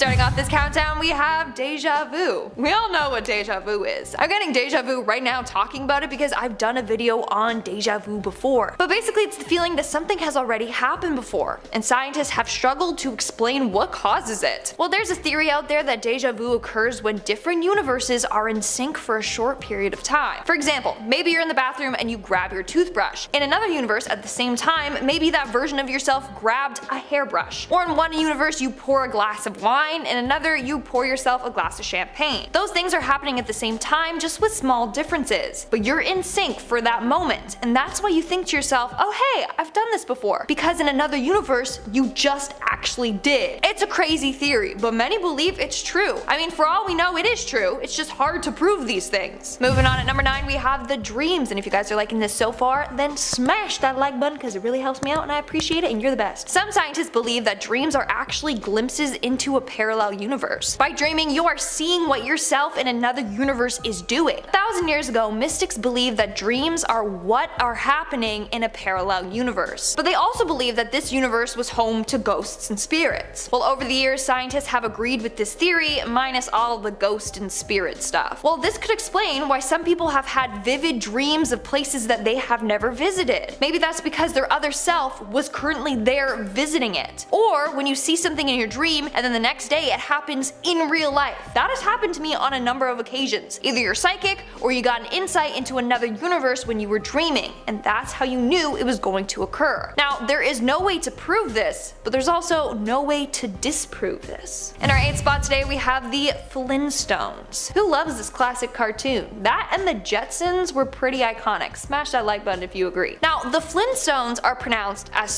Starting off this countdown, we have deja vu. We all know what deja vu is. I'm getting deja vu right now talking about it because I've done a video on deja vu before. But basically it's the feeling that something has already happened before, and scientists have struggled to explain what causes it. Well, there's a theory out there that deja vu occurs when different universes are in sync for a short period of time. For example, maybe you're in the bathroom and you grab your toothbrush. In another universe at the same time, maybe that version of yourself grabbed a hairbrush. Or in one universe you pour a glass of wine, in another you pour yourself a glass of champagne. Those things are happening at the same time, just with small differences. But you're in sync for that moment, and that's why you think to yourself, oh hey, I've done this before. Because in another universe, you just actually did. It's a crazy theory, but many believe it's true. I mean, for all we know, it is true. It's just hard to prove these things. Moving on, at number 9 we have the dreams, and if you guys are liking this so far, then smash that like button because it really helps me out and I appreciate it, and you're the best. Some scientists believe that dreams are actually glimpses into a parallel universe. By dreaming, you are seeing what yourself in another universe is doing. 1,000 years ago, mystics believed that dreams are what are happening in a parallel universe. But they also believed that this universe was home to ghosts and spirits. Well, over the years, scientists have agreed with this theory, minus all the ghost and spirit stuff. Well, this could explain why some people have had vivid dreams of places that they have never visited. Maybe that's because their other self was currently there visiting it. Or when you see something in your dream and then the next day it happens in real life. That has happened to me on a number of occasions. Either you're psychic or you got an insight into another universe when you were dreaming, and that's how you knew it was going to occur. Now, there is no way to prove this, but there's also no way to disprove this. In our 8th spot today we have the Flintstones. Who loves this classic cartoon? That and the Jetsons were pretty iconic. Smash that like button if you agree. Now, the Flintstones are pronounced as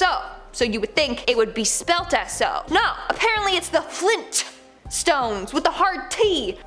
so you would think it would be spelt as so. No, apparently it's the Flint Stones with the hard T.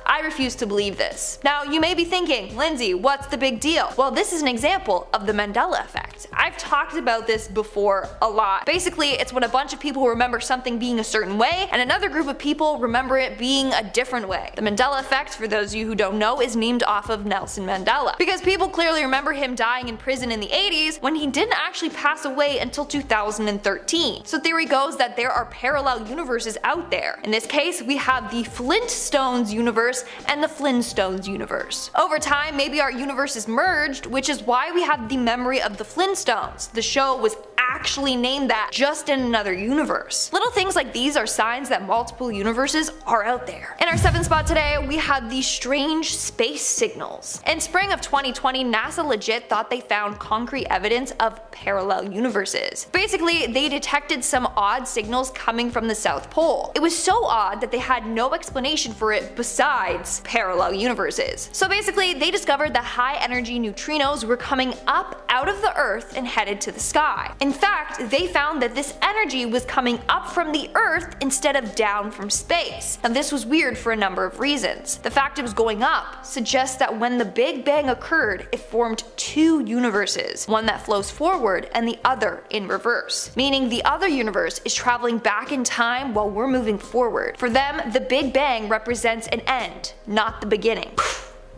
I refuse to believe this. Now, you may be thinking, Lindsay, what's the big deal? Well, this is an example of the Mandela effect. I've talked about this before a lot. Basically, it's when a bunch of people remember something being a certain way and another group of people remember it being a different way. The Mandela effect, for those of you who don't know, is named off of Nelson Mandela, because people clearly remember him dying in prison in the 80s when he didn't actually pass away until 2013. So theory goes that there are parallel universes out there. In this case, we have the Flintstones universe and the Flintstones universe. Over time, maybe our universes merged, which is why we have the memory of the Flintstones. The show was actually named that, just in another universe. Little things like these are signs that multiple universes are out there. In our 7th spot today, we have the strange space signals. In spring of 2020, NASA legit thought they found concrete evidence of parallel universes. Basically, they detected some odd signals coming from the South Pole. It was so odd that they had no explanation for it besides parallel universes. So basically, they discovered that high energy neutrinos were coming up out of the Earth and headed to the sky. In fact, they found that this energy was coming up from the Earth instead of down from space. Now, this was weird for a number of reasons. The fact it was going up suggests that when the Big Bang occurred, it formed two universes, one that flows forward and the other in reverse, meaning the other universe is traveling back in time while we're moving forward. For them, the Big Bang represents an end, not the beginning.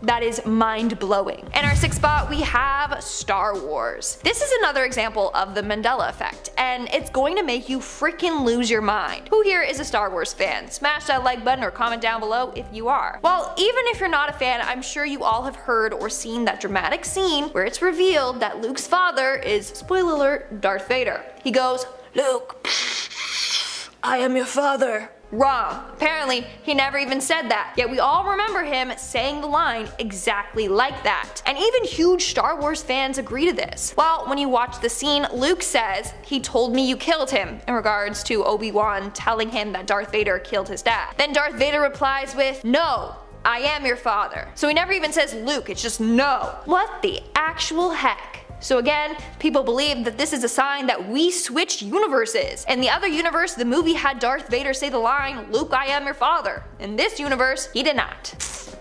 That is mind-blowing. In our 6th spot, we have Star Wars. This is another example of the Mandela effect, and it's going to make you freaking lose your mind. Who here is a Star Wars fan? Smash that like button or comment down below if you are. Well, even if you're not a fan, I'm sure you all have heard or seen that dramatic scene where it's revealed that Luke's father is, spoiler alert, Darth Vader. He goes, "Luke, I am your father." Wrong. Apparently, he never even said that, yet we all remember him saying the line exactly like that. And even huge Star Wars fans agree to this. Well, when you watch the scene, Luke says, "He told me you killed him," in regards to Obi-Wan telling him that Darth Vader killed his dad. Then Darth Vader replies with, "No, I am your father." So he never even says Luke, it's just no. What the actual heck? So again, people believe that this is a sign that we switched universes. In the other universe, the movie had Darth Vader say the line, "Luke, I am your father." In this universe, he did not.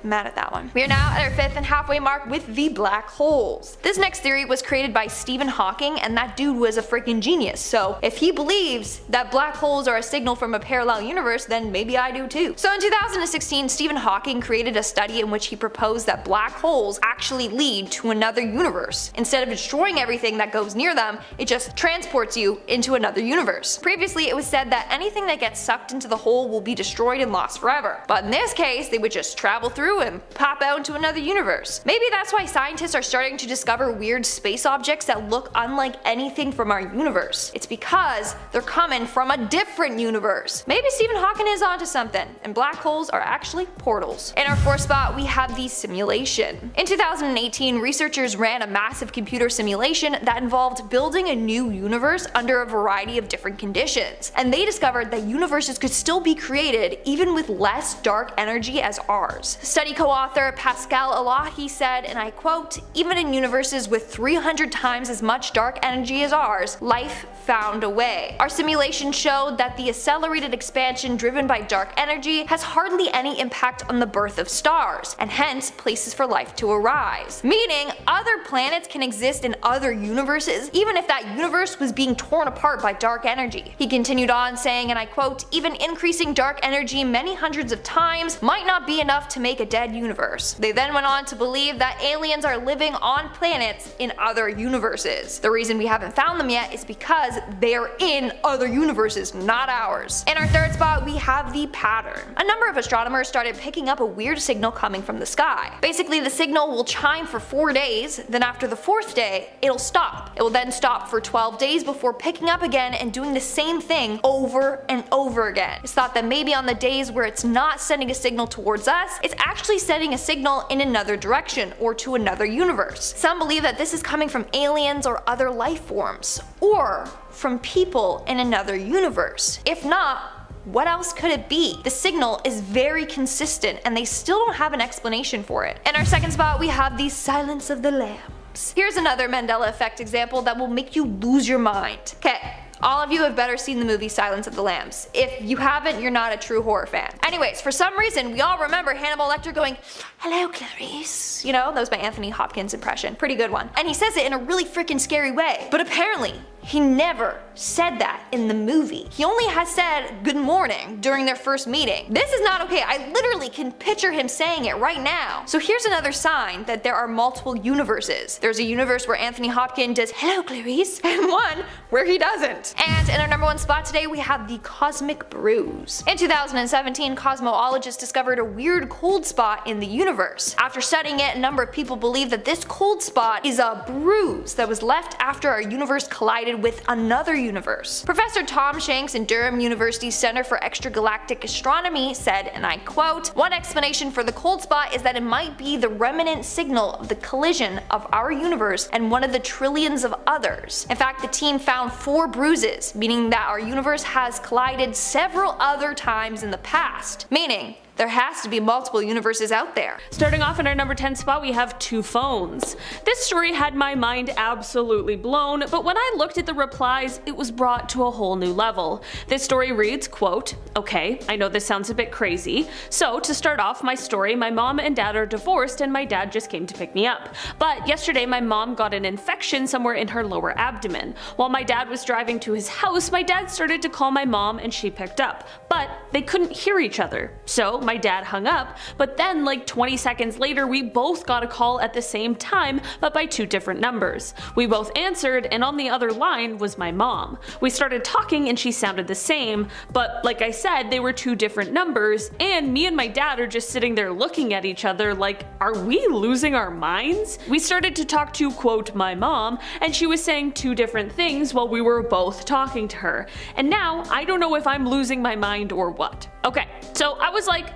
mad at that one. We are now at our 5th and halfway mark with the black holes. This next theory was created by Stephen Hawking, and that dude was a freaking genius, so if he believes that black holes are a signal from a parallel universe, then maybe I do too. So in 2016, Stephen Hawking created a study in which he proposed that black holes actually lead to another universe. Instead of destroying everything that goes near them, it just transports you into another universe. Previously, it was said that anything that gets sucked into the hole will be destroyed and lost forever. But in this case, they would just travel through and pop out into another universe. Maybe that's why scientists are starting to discover weird space objects that look unlike anything from our universe. It's because they're coming from a different universe. Maybe Stephen Hawking is onto something, and black holes are actually portals. In our 4th spot, we have the simulation. In 2018, researchers ran a massive computer simulation that involved building a new universe under a variety of different conditions, and they discovered that universes could still be created even with less dark energy as ours. Study co-author Pascal Elahi said, and I quote, "Even in universes with 300 times as much dark energy as ours, life found a way. Our simulation showed that the accelerated expansion driven by dark energy has hardly any impact on the birth of stars, and hence places for life to arise." Meaning, other planets can exist in other universes, even if that universe was being torn apart by dark energy. He continued on saying, and I quote, "Even increasing dark energy many hundreds of times might not be enough to make a dead universe." They then went on to believe that aliens are living on planets in other universes. The reason we haven't found them yet is because they are in other universes, not ours. In our 3rd spot, we have the pattern. A number of astronomers started picking up a weird signal coming from the sky. Basically, the signal will chime for 4 days, then after the 4th day, it'll stop. It will then stop for 12 days before picking up again and doing the same thing over and over again. It's thought that maybe on the days where it's not sending a signal towards us, it's actually sending a signal in another direction or to another universe. Some believe that this is coming from aliens or other life forms, or from people in another universe. If not, what else could it be? The signal is very consistent and they still don't have an explanation for it. In our 2nd spot, we have the silence of the lambs. Here's another Mandela effect example that will make you lose your mind. Okay. All of you have better seen the movie Silence of the Lambs. If you haven't, you're not a true horror fan. Anyways, for some reason, we all remember Hannibal Lecter going, "Hello, Clarice." You know, that was my Anthony Hopkins impression. Pretty good one. And he says it in a really freaking scary way. But apparently, he never said that in the movie. He only has said good morning during their first meeting. This is not okay. I literally can picture him saying it right now. So here's another sign that there are multiple universes. There's a universe where Anthony Hopkins does "Hello, Clarice," and one where he doesn't. And in our number 1 spot today, we have the cosmic bruise. In 2017, cosmologists discovered a weird cold spot in the universe. After studying it, a number of people believe that this cold spot is a bruise that was left after our universe collided with another universe. Professor Tom Shanks in Durham University's Center for Extragalactic Astronomy said, and I quote, "One explanation for the cold spot is that it might be the remnant signal of the collision of our universe and one of the trillions of others." In fact, the team found 4 bruises, meaning that our universe has collided several other times in the past. Meaning, there has to be multiple universes out there. Starting off in our number 10 spot, we have 2 phones. This story had my mind absolutely blown, but when I looked at the replies, it was brought to a whole new level. This story reads, quote, "Okay, I know this sounds a bit crazy. So to start off my story, my mom and dad are divorced and my dad just came to pick me up. But yesterday my mom got an infection somewhere in her lower abdomen. While my dad was driving to his house, my dad started to call my mom and she picked up. But they couldn't hear each other. So my dad hung up, but then like 20 seconds later we both got a call at the same time, but by 2 different numbers. We both answered and on the other line was my mom. We started talking and she sounded the same, but like I said, they were 2 different numbers and me and my dad are just sitting there looking at each other like, are we losing our minds? We started to talk to, quote, my mom, and she was saying 2 different things while we were both talking to her. And now I don't know if I'm losing my mind or what. Okay, so I was like,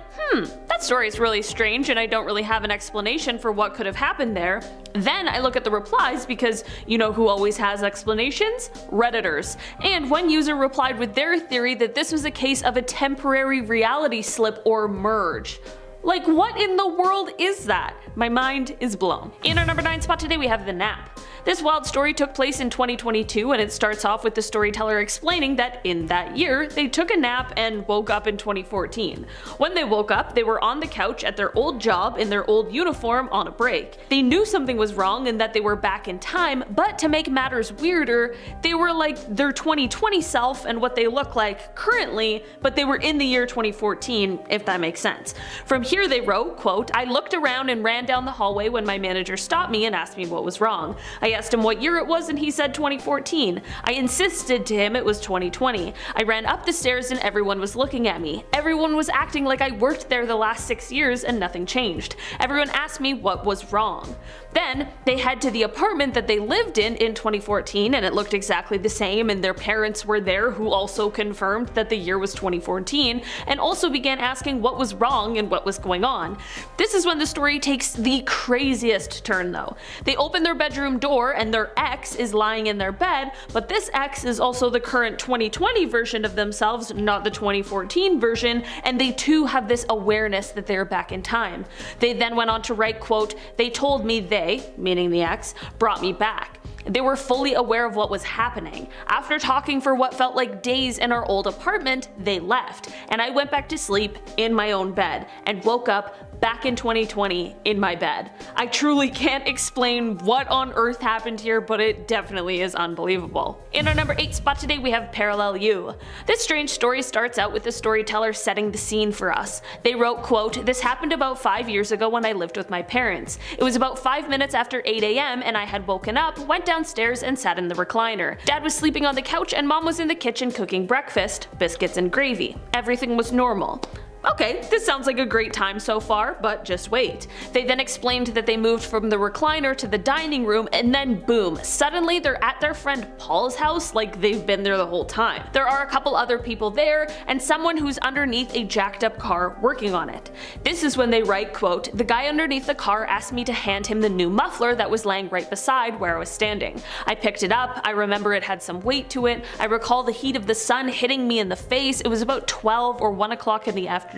that story is really strange and I don't really have an explanation for what could have happened there. Then I look at the replies because you know who always has explanations? Redditors. And one user replied with their theory that this was a case of a temporary reality slip or merge. Like, what in the world is that? My mind is blown. In our number 9 spot today we have the nap. This wild story took place in 2022, and it starts off with the storyteller explaining that in that year, they took a nap and woke up in 2014. When they woke up, they were on the couch at their old job in their old uniform on a break. They knew something was wrong and that they were back in time, but to make matters weirder, they were like their 2020 self and what they look like currently, but they were in the year 2014, if that makes sense. From here they wrote, quote, "I looked around and ran down the hallway when my manager stopped me and asked me what was wrong. I asked him what year it was and he said 2014. I insisted to him it was 2020. I ran up the stairs and everyone was looking at me. Everyone was acting like I worked there the last 6 years and nothing changed. Everyone asked me what was wrong." Then they head to the apartment that they lived in 2014, and it looked exactly the same, and their parents were there who also confirmed that the year was 2014 and also began asking what was wrong and what was going on. This is when the story takes the craziest turn though. They open their bedroom door and their ex is lying in their bed, but this ex is also the current 2020 version of themselves, not the 2014 version, and they too have this awareness that they're back in time. They then went on to write, quote, "They told me they," meaning the ex, "brought me back. They were fully aware of what was happening. After talking for what felt like days in our old apartment, they left, and I went back to sleep in my own bed and woke up back in 2020 in my bed." I truly can't explain what on earth happened here, but it definitely is unbelievable. In our number 8 spot today we have Parallel You. This strange story starts out with the storyteller setting the scene for us. They wrote, quote, "This happened about 5 years ago when I lived with my parents. It was about 5 minutes after 8 a.m. and I had woken up, went downstairs and sat in the recliner. Dad was sleeping on the couch and mom was in the kitchen cooking breakfast, biscuits and gravy. Everything was normal." Okay, this sounds like a great time so far, but just wait. They then explained that they moved from the recliner to the dining room and then boom, suddenly they're at their friend Paul's house like they've been there the whole time. There are a couple other people there and someone who's underneath a jacked up car working on it. This is when they write, quote, "The guy underneath the car asked me to hand him the new muffler that was laying right beside where I was standing. I picked it up, I remember it had some weight to it, I recall the heat of the sun hitting me in the face, it was about 12 or 1 o'clock in the afternoon.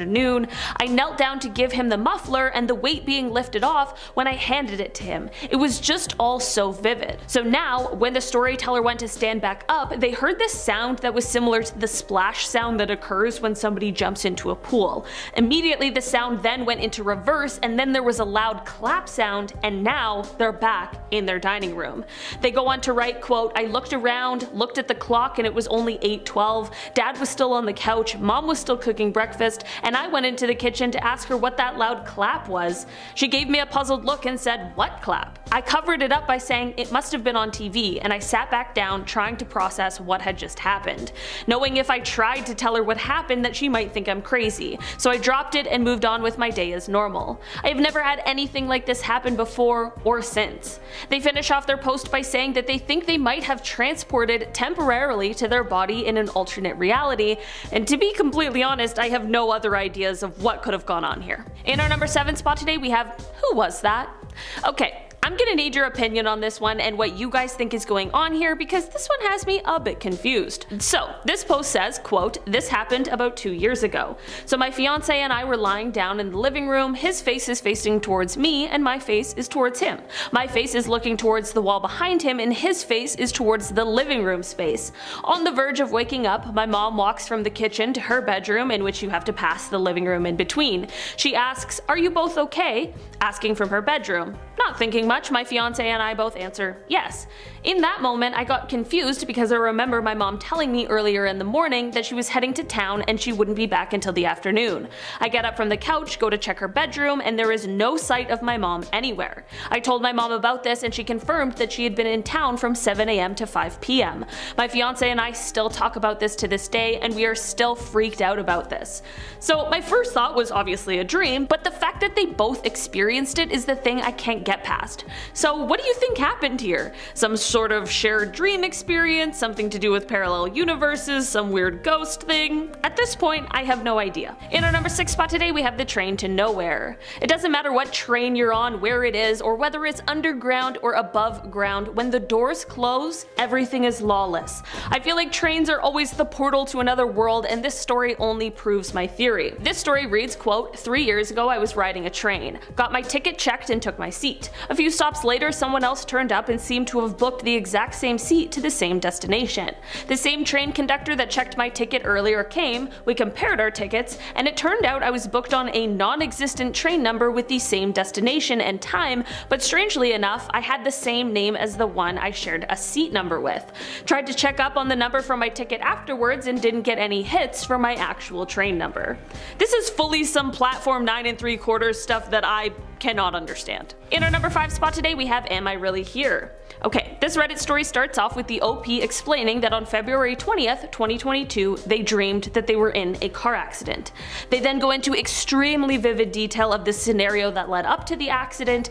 I knelt down to give him the muffler and the weight being lifted off when I handed it to him. It was just all so vivid." So now, when the storyteller went to stand back up, they heard this sound that was similar to the splash sound that occurs when somebody jumps into a pool. Immediately the sound then went into reverse and then there was a loud clap sound and now they're back in their dining room. They go on to write, quote, "I looked around, looked at the clock and it was only 8:12. Dad was still on the couch, mom was still cooking breakfast, and I went into the kitchen to ask her what that loud clap was. She gave me a puzzled look and said, 'What clap?' I covered it up by saying it must have been on TV, and I sat back down trying to process what had just happened, knowing if I tried to tell her what happened that she might think I'm crazy. So I dropped it and moved on with my day as normal. I have never had anything like this happen before or since." They finish off their post by saying that they think they might have transported temporarily to their body in an alternate reality, and to be completely honest, I have no other ideas of what could have gone on here. In our number 7 spot today we have Who Was That? Okay, I'm gonna need your opinion on this one and what you guys think is going on here because this one has me a bit confused. So this post says, quote, "This happened about 2 years ago. So my fiance and I were lying down in the living room, his face is facing towards me and my face is towards him. My face is looking towards the wall behind him and his face is towards the living room space. On the verge of waking up, my mom walks from the kitchen to her bedroom in which you have to pass the living room in between. She asks, 'Are you both okay?' asking from her bedroom. Not thinking much, my fiance and I both answer, 'Yes.' In that moment, I got confused because I remember my mom telling me earlier in the morning that she was heading to town and she wouldn't be back until the afternoon. I get up from the couch, go to check her bedroom, and there is no sight of my mom anywhere. I told my mom about this and she confirmed that she had been in town from 7 a.m. to 5 p.m. My fiance and I still talk about this to this day and we are still freaked out about this." So my first thought was obviously a dream, but the fact that they both experienced it is the thing I can't get past. So what do you think happened here? Some sort of shared dream experience, something to do with parallel universes, some weird ghost thing? At this point, I have no idea. In our number 6 spot today, we have the train to nowhere. It doesn't matter what train you're on, where it is, or whether it's underground or above ground, when the doors close, everything is lawless. I feel like trains are always the portal to another world, and this story only proves my theory. This story reads, quote, 3 years ago I was riding a train, got my ticket checked and took my seat. A few stops later, someone else turned up and seemed to have booked the exact same seat to the same destination. The same train conductor that checked my ticket earlier came, we compared our tickets, and it turned out I was booked on a non-existent train number with the same destination and time, but strangely enough, I had the same name as the one I shared a seat number with. Tried to check up on the number from my ticket afterwards and didn't get any hits for my actual train number. This is fully some platform 9 3/4 stuff that I cannot understand. In our number 5 spot today, we have Am I Really Here? Okay, this Reddit story starts off with the OP explaining that on February 20th, 2022, they dreamed that they were in a car accident. They then go into extremely vivid detail of the scenario that led up to the accident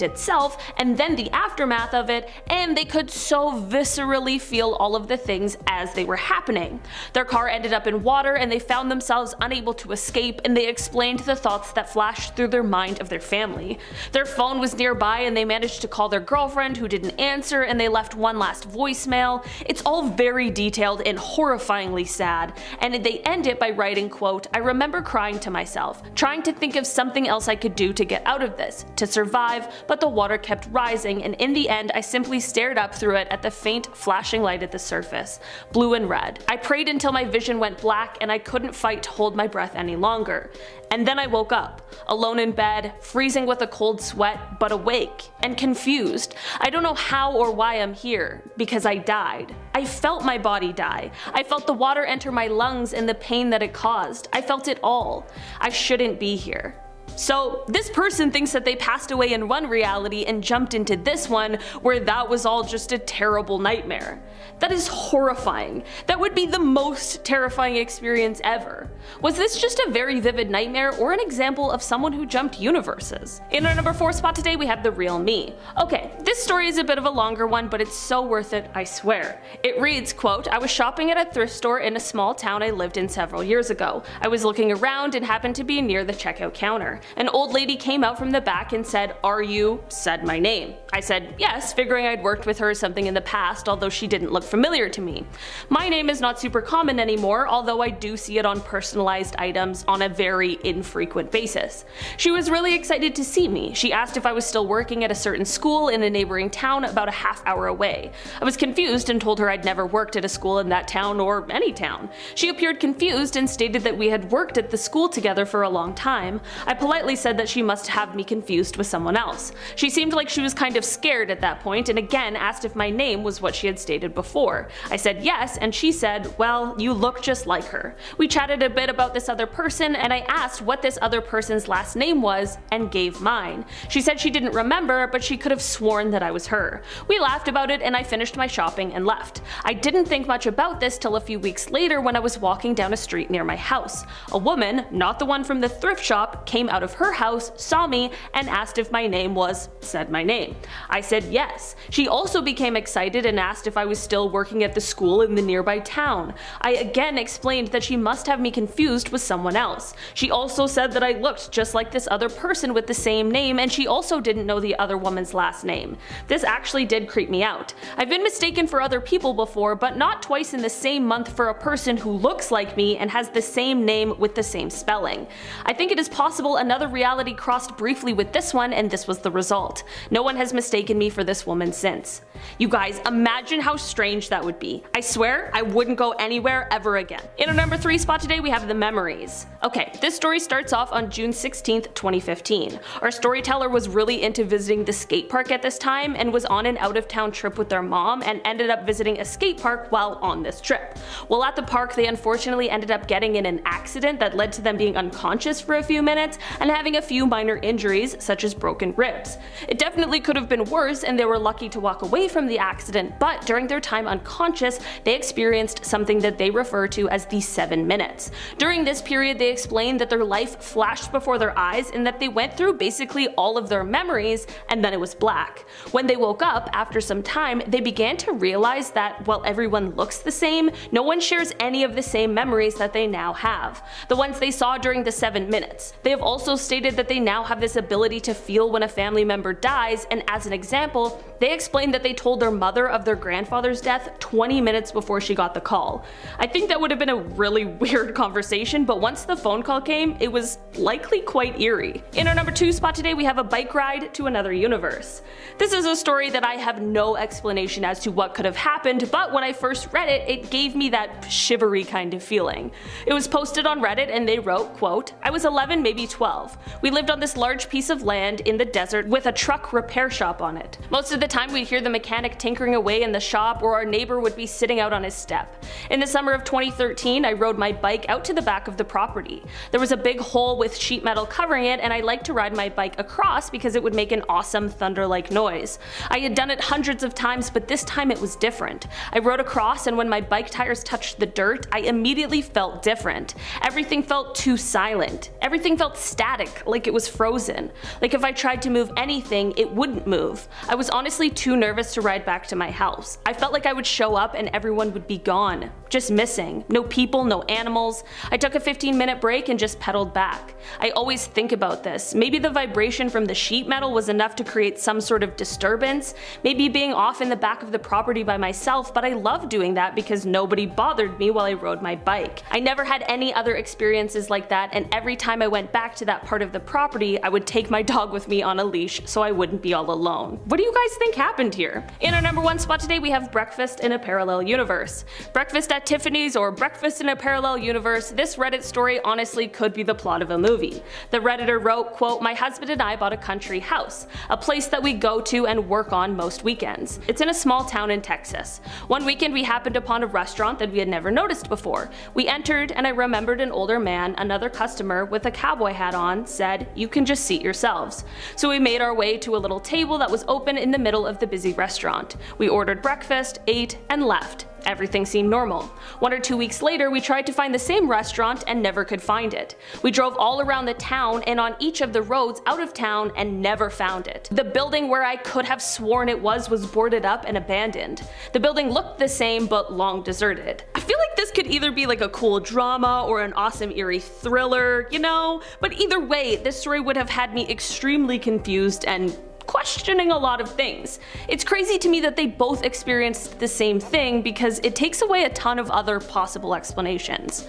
itself, and then the aftermath of it, and they could so viscerally feel all of the things as they were happening. Their car ended up in water and they found themselves unable to escape, and they explained the thoughts that flashed through their mind of their family. Their phone was nearby and they managed to call their girlfriend who didn't answer, and they left one last voicemail. It's all very detailed and horrifyingly sad, and they end it by writing, quote, "I remember crying to myself, trying to think of something else I could do to get out of this, to survive, but the water kept rising, and in the end I simply stared up through it at the faint flashing light at the surface, blue and red. I prayed until my vision went black and I couldn't fight to hold my breath any longer. And then I woke up, alone in bed, freezing with a cold sweat, but awake and confused. I don't know how or why I'm here, because I died. I felt my body die. I felt the water enter my lungs and the pain that it caused. I felt it all. I shouldn't be here." So this person thinks that they passed away in one reality and jumped into this one where that was all just a terrible nightmare. That is horrifying. That would be the most terrifying experience ever. Was this just a very vivid nightmare or an example of someone who jumped universes? In our number 4 spot today, we have The Real Me. Okay, this story is a bit of a longer one, but it's so worth it, I swear. It reads, quote, "I was shopping at a thrift store in a small town I lived in several years ago. I was looking around and happened to be near the checkout counter. An old lady came out from the back and said, 'Are you?' said my name. I said yes, figuring I'd worked with her or something in the past, although she didn't look familiar to me. My name is not super common anymore, although I do see it on personalized items on a very infrequent basis. She was really excited to see me. She asked if I was still working at a certain school in a neighboring town about a half-hour away. I was confused and told her I'd never worked at a school in that town or any town. She appeared confused and stated that we had worked at the school together for a long time. I politely said that she must have me confused with someone else. She seemed like she was kind of scared at that point and again asked if my name was what she had stated before. I said yes, and she said, 'Well, you look just like her.' We chatted a bit about this other person and I asked what this other person's last name was and gave mine. She said she didn't remember, but she could have sworn that I was her. We laughed about it and I finished my shopping and left. I didn't think much about this till a few weeks later when I was walking down a street near my house. A woman, not the one from the thrift shop, came out of her house, saw me, and asked if my name was, said my name. I said yes. She also became excited and asked if I was still working at the school in the nearby town. I again explained that she must have me confused with someone else. She also said that I looked just like this other person with the same name, and she also didn't know the other woman's last name. This actually did creep me out. I've been mistaken for other people before, but not twice in the same month for a person who looks like me and has the same name with the same spelling. I think it is possible another reality crossed briefly with this one and this was the result. No one has mistaken me for this woman since. You guys, imagine how strange that would be. I swear I wouldn't go anywhere ever again. In our number 3 spot today, we have The Memories. Okay, this story starts off on June 16th, 2015. Our storyteller was really into visiting the skate park at this time and was on an out-of-town trip with their mom and ended up visiting a skate park while on this trip. While at the park, they unfortunately ended up getting in an accident that led to them being unconscious for a few minutes and having a few minor injuries such as broken ribs. It definitely could have been worse and they were lucky to walk away from the accident, but during their time unconscious, they experienced something that they refer to as the 7 minutes. During this period, they explained that their life flashed before their eyes and that they went through basically all of their memories and then it was black. When they woke up after some time, they began to realize that while everyone looks the same, no one shares any of the same memories that they now have, the ones they saw during the 7 minutes. They have also also stated that they now have this ability to feel when a family member dies, and as an example, they explained that they told their mother of their grandfather's death 20 minutes before she got the call. I think that would have been a really weird conversation, but once the phone call came, it was likely quite eerie. In our number 2 spot today, we have a bike ride to another universe. This is a story that I have no explanation as to what could have happened, but when I first read it, it gave me that shivery kind of feeling. It was posted on Reddit and they wrote, quote, "I was 11, maybe 12. We lived on this large piece of land in the desert with a truck repair shop on it. Most of the time we'd hear the mechanic tinkering away in the shop, or our neighbor would be sitting out on his step. In the summer of 2013, I rode my bike out to the back of the property. There was a big hole with sheet metal covering it, and I liked to ride my bike across because it would make an awesome thunder-like noise. I had done it hundreds of times, but this time it was different. I rode across, and when my bike tires touched the dirt, I immediately felt different. Everything felt too silent. Everything felt static, like it was frozen. Like if I tried to move anything, it wouldn't move. I was honestly too nervous to ride back to my house. I felt like I would show up and everyone would be gone. Just missing. No people, no animals. I took a 15-minute break and just pedaled back. I always think about this. Maybe the vibration from the sheet metal was enough to create some sort of disturbance. Maybe being off in the back of the property by myself, but I loved doing that because nobody bothered me while I rode my bike. I never had any other experiences like that, and every time I went back to that part of the property, I would take my dog with me on a leash so I wouldn't be all alone." What do you guys think happened here? In our number 1 spot today, we have Breakfast in a Parallel Universe. Breakfast at Tiffany's or Breakfast in a Parallel Universe, this Reddit story honestly could be the plot of a movie. The Redditor wrote, quote, "My husband and I bought a country house, a place that we go to and work on most weekends. It's in a small town in Texas. One weekend we happened upon a restaurant that we had never noticed before. We entered and I remembered an older man, another customer with a cowboy hat on, said, 'You can just seat yourselves.' So we made our way to a little table that was open in the middle of the busy restaurant. We ordered breakfast, ate, and left. Everything seemed normal. 1 or 2 weeks later, we tried to find the same restaurant and never could find it. We drove all around the town and on each of the roads out of town and never found it. The building where I could have sworn it was boarded up and abandoned. The building looked the same but long deserted." I feel like this could either be like a cool drama or an awesome eerie thriller, you know? But either way, this story would have had me extremely confused and questioning a lot of things. It's crazy to me that they both experienced the same thing because it takes away a ton of other possible explanations.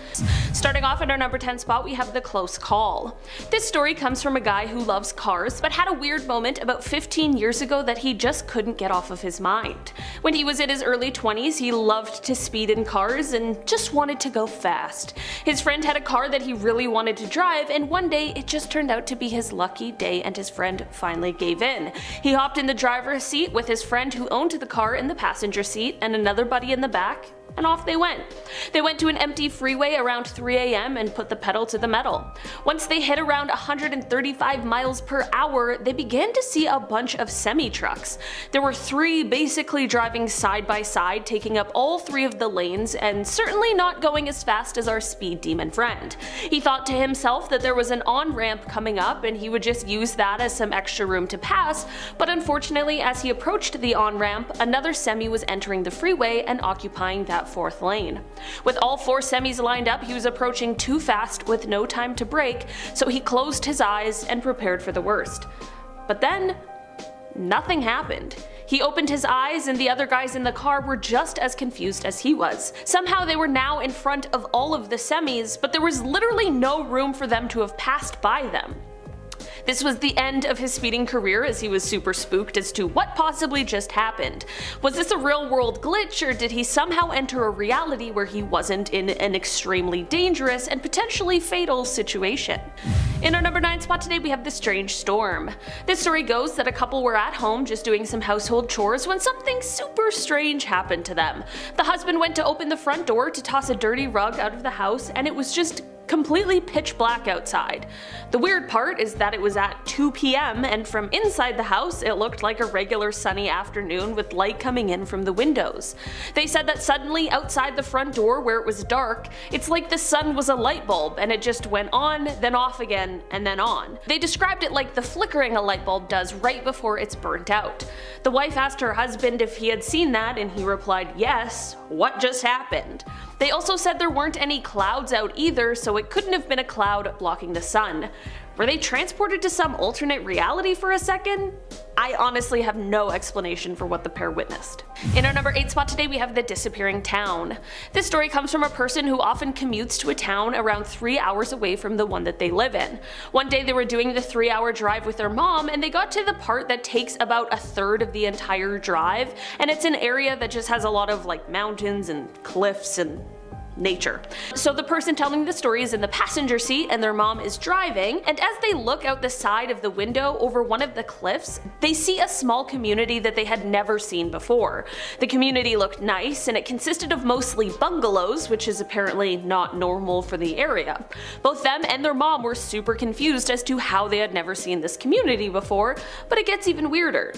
Starting off at our number 10 spot, we have The Close Call. This story comes from a guy who loves cars but had a weird moment about 15 years ago that he just couldn't get off of his mind. When he was in his early 20s, he loved to speed in cars and just wanted to go fast. His friend had a car that he really wanted to drive, and one day it just turned out to be his lucky day and his friend finally gave in. He hopped in the driver's seat with his friend who owned the car in the passenger seat and another buddy in the back, and off they went. They went to an empty freeway around 3 a.m. and put the pedal to the metal. Once they hit around 135 miles per hour, they began to see a bunch of semi-trucks. There were 3 basically driving side by side, taking up all 3 of the lanes and certainly not going as fast as our speed demon friend. He thought to himself that there was an on-ramp coming up and he would just use that as some extra room to pass, but unfortunately as he approached the on-ramp, another semi was entering the freeway and occupying that 4th lane. With all 4 semis lined up, he was approaching too fast with no time to brake, so he closed his eyes and prepared for the worst. But then, nothing happened. He opened his eyes and the other guys in the car were just as confused as he was. Somehow they were now in front of all of the semis, but there was literally no room for them to have passed by them. This was the end of his speeding career, as he was super spooked as to what possibly just happened. Was this a real world glitch, or did he somehow enter a reality where he wasn't in an extremely dangerous and potentially fatal situation? In our number 9 spot today, we have The Strange Storm. This story goes that a couple were at home just doing some household chores when something super strange happened to them. The husband went to open the front door to toss a dirty rug out of the house, and it was just completely pitch black outside. The weird part is that it was at 2 p.m. and from inside the house it looked like a regular sunny afternoon with light coming in from the windows. They said that suddenly outside the front door where it was dark, it's like the sun was a light bulb and it just went on, then off again, and then on. They described it like the flickering a light bulb does right before it's burnt out. The wife asked her husband if he had seen that and he replied, "Yes, what just happened?" They also said there weren't any clouds out either, so it couldn't have been a cloud blocking the sun. Were they transported to some alternate reality for a second? I honestly have no explanation for what the pair witnessed. In our number 8 spot today, we have the disappearing town. This story comes from a person who often commutes to a town around 3 hours away from the one that they live in. One day they were doing the 3-hour drive with their mom, and they got to the part that takes about a third of the entire drive, and it's an area that just has a lot of like mountains and cliffs and nature. So the person telling the story is in the passenger seat and their mom is driving, and as they look out the side of the window over one of the cliffs, they see a small community that they had never seen before. The community looked nice, and it consisted of mostly bungalows, which is apparently not normal for the area. Both them and their mom were super confused as to how they had never seen this community before, but it gets even weirder.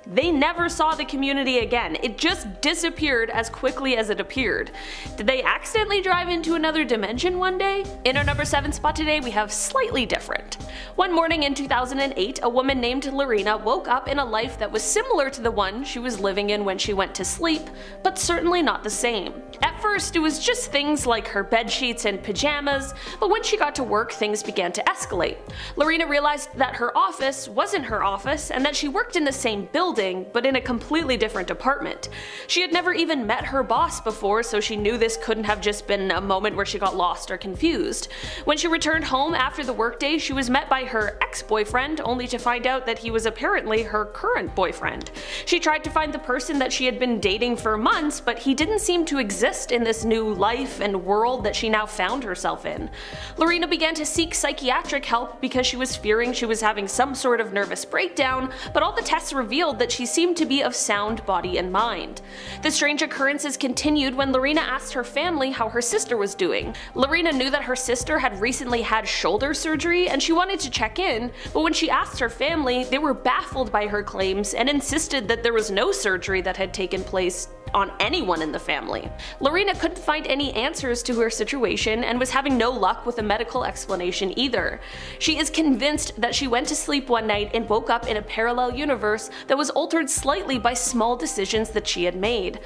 They never saw the community again. It just disappeared as quickly as it appeared. Did they accidentally drive into another dimension one day? In our number 7 spot today, we have slightly different. One morning in 2008, a woman named Lorena woke up in a life that was similar to the one she was living in when she went to sleep, but certainly not the same. At first, it was just things like her bed sheets and pajamas, but when she got to work, things began to escalate. Lorena realized that her office wasn't her office and that she worked in the same building, but in a completely different department. She had never even met her boss before, so she knew this couldn't have just been a moment where she got lost or confused. When she returned home after the workday, she was met by her ex-boyfriend, only to find out that he was apparently her current boyfriend. She tried to find the person that she had been dating for months, but he didn't seem to exist in this new life and world that she now found herself in. Lorena began to seek psychiatric help because she was fearing she was having some sort of nervous breakdown, but all the tests revealed that she seemed to be of sound body and mind. The strange occurrences continued when Lorena asked her family how her sister was doing. Lorena knew that her sister had recently had shoulder surgery and she wanted to check in, but when she asked her family, they were baffled by her claims and insisted that there was no surgery that had taken place on anyone in the family. Lorena couldn't find any answers to her situation and was having no luck with a medical explanation either. She is convinced that she went to sleep one night and woke up in a parallel universe that was altered slightly by small decisions that she had made.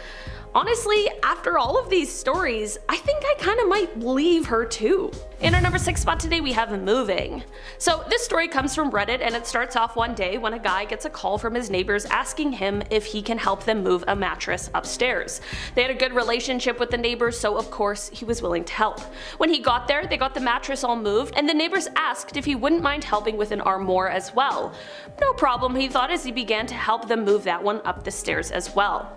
Honestly, after all of these stories, I think I kinda might believe her too. In our number 6 spot today, we have moving. So this story comes from Reddit, and it starts off one day when a guy gets a call from his neighbors asking him if he can help them move a mattress upstairs. They had a good relationship with the neighbors, so of course he was willing to help. When he got there, they got the mattress all moved, and the neighbors asked if he wouldn't mind helping with an armoire as well. No problem, he thought, as he began to help them move that one up the stairs as well.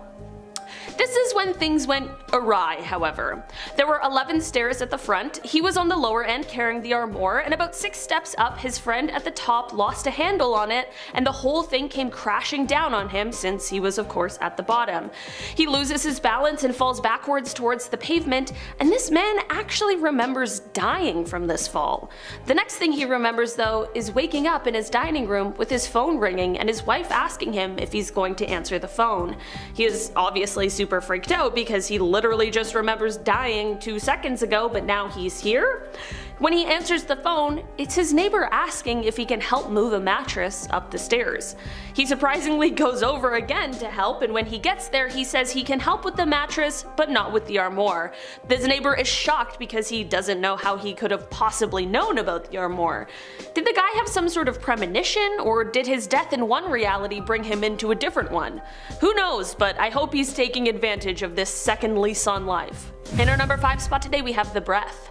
This is when things went awry, however. There were 11 stairs at the front, he was on the lower end carrying the armoire, and about 6 steps up his friend at the top lost a handle on it, and the whole thing came crashing down on him since he was of course at the bottom. He loses his balance and falls backwards towards the pavement, and this man actually remembers dying from this fall. The next thing he remembers though is waking up in his dining room with his phone ringing and his wife asking him if he's going to answer the phone. He is obviously super freaked out because he literally just remembers dying 2 seconds ago, but now he's here? When he answers the phone, it's his neighbor asking if he can help move a mattress up the stairs. He surprisingly goes over again to help, and when he gets there he says he can help with the mattress but not with the armoire. This neighbor is shocked because he doesn't know how he could have possibly known about the armoire. Did the guy have some sort of premonition, or did his death in one reality bring him into a different one? Who knows, but I hope he's taking advantage of this second lease on life. In our number 5 spot today, we have the breath.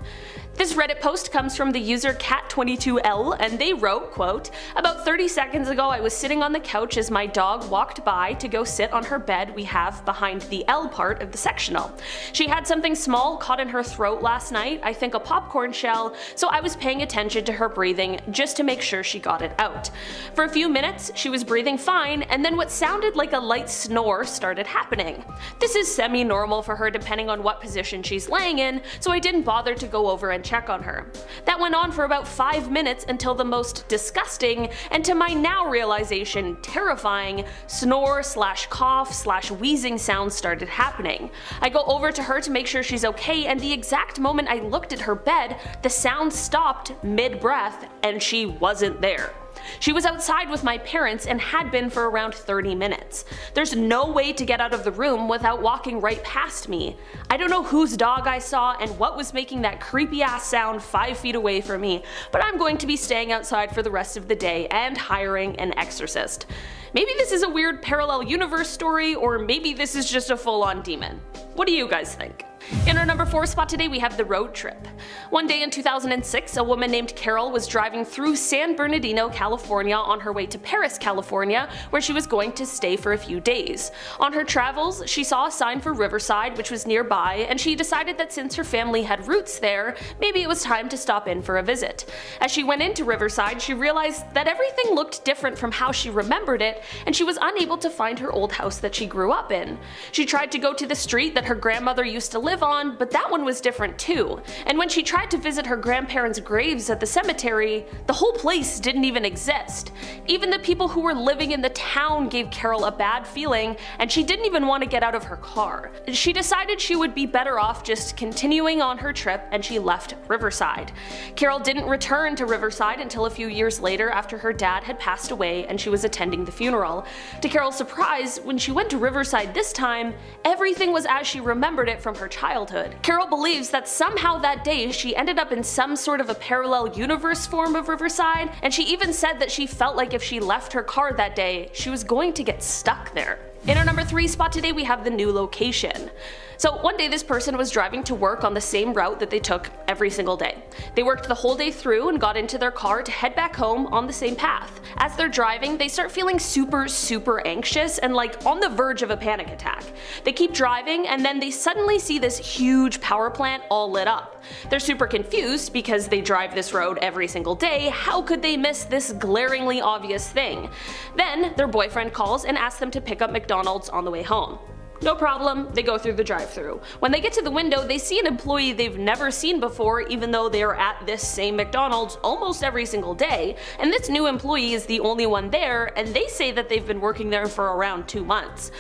This Reddit post comes from the user cat22l, and they wrote, quote, "About 30 seconds ago I was sitting on the couch as my dog walked by to go sit on her bed we have behind the L part of the sectional. She had something small caught in her throat last night, I think a popcorn shell, so I was paying attention to her breathing just to make sure she got it out. For a few minutes she was breathing fine, and then what sounded like a light snore started happening. This is semi-normal for her depending on what position she's laying in, so I didn't bother to go over and check on her. That went on for about 5 minutes until the most disgusting, and to my now realization terrifying, snore/cough/wheezing sounds started happening. I go over to her to make sure she's okay, and the exact moment I looked at her bed, the sound stopped mid-breath and she wasn't there. She was outside with my parents and had been for around 30 minutes. There's no way to get out of the room without walking right past me. I don't know whose dog I saw and what was making that creepy ass sound 5 feet away from me, but I'm going to be staying outside for the rest of the day and hiring an exorcist. Maybe this is a weird parallel universe story, or maybe this is just a full-on demon. What do you guys think? In our number 4 spot today, we have the road trip. One day in 2006, a woman named Carol was driving through San Bernardino, California on her way to Paris, California, where she was going to stay for a few days. On her travels, she saw a sign for Riverside, which was nearby, and she decided that since her family had roots there, maybe it was time to stop in for a visit. As she went into Riverside, she realized that everything looked different from how she remembered it, and she was unable to find her old house that she grew up in. She tried to go to the street that her grandmother used to live on, but that one was different too. And when she tried to visit her grandparents' graves at the cemetery, the whole place didn't even exist. Even the people who were living in the town gave Carol a bad feeling, and she didn't even want to get out of her car. She decided she would be better off just continuing on her trip, and she left Riverside. Carol didn't return to Riverside until a few years later after her dad had passed away and she was attending the funeral. To Carol's surprise, when she went to Riverside this time, everything was as she remembered it from her childhood. Carol believes that somehow that day she ended up in some sort of a parallel universe form of Riverside, and she even said that she felt like if she left her car that day, she was going to get stuck there. In our number 3 spot today, we have the new location. So one day this person was driving to work on the same route that they took every single day. They worked the whole day through and got into their car to head back home on the same path. As they're driving, they start feeling super anxious and like on the verge of a panic attack. They keep driving and then they suddenly see this huge power plant all lit up. They're super confused because they drive this road every single day. How could they miss this glaringly obvious thing? Then their boyfriend calls and asks them to pick up McDonald's on the way home. No problem, they go through the drive-thru. When they get to the window, they see an employee they've never seen before, even though they are at this same McDonald's almost every single day, and this new employee is the only one there, and they say that they've been working there for around 2 months.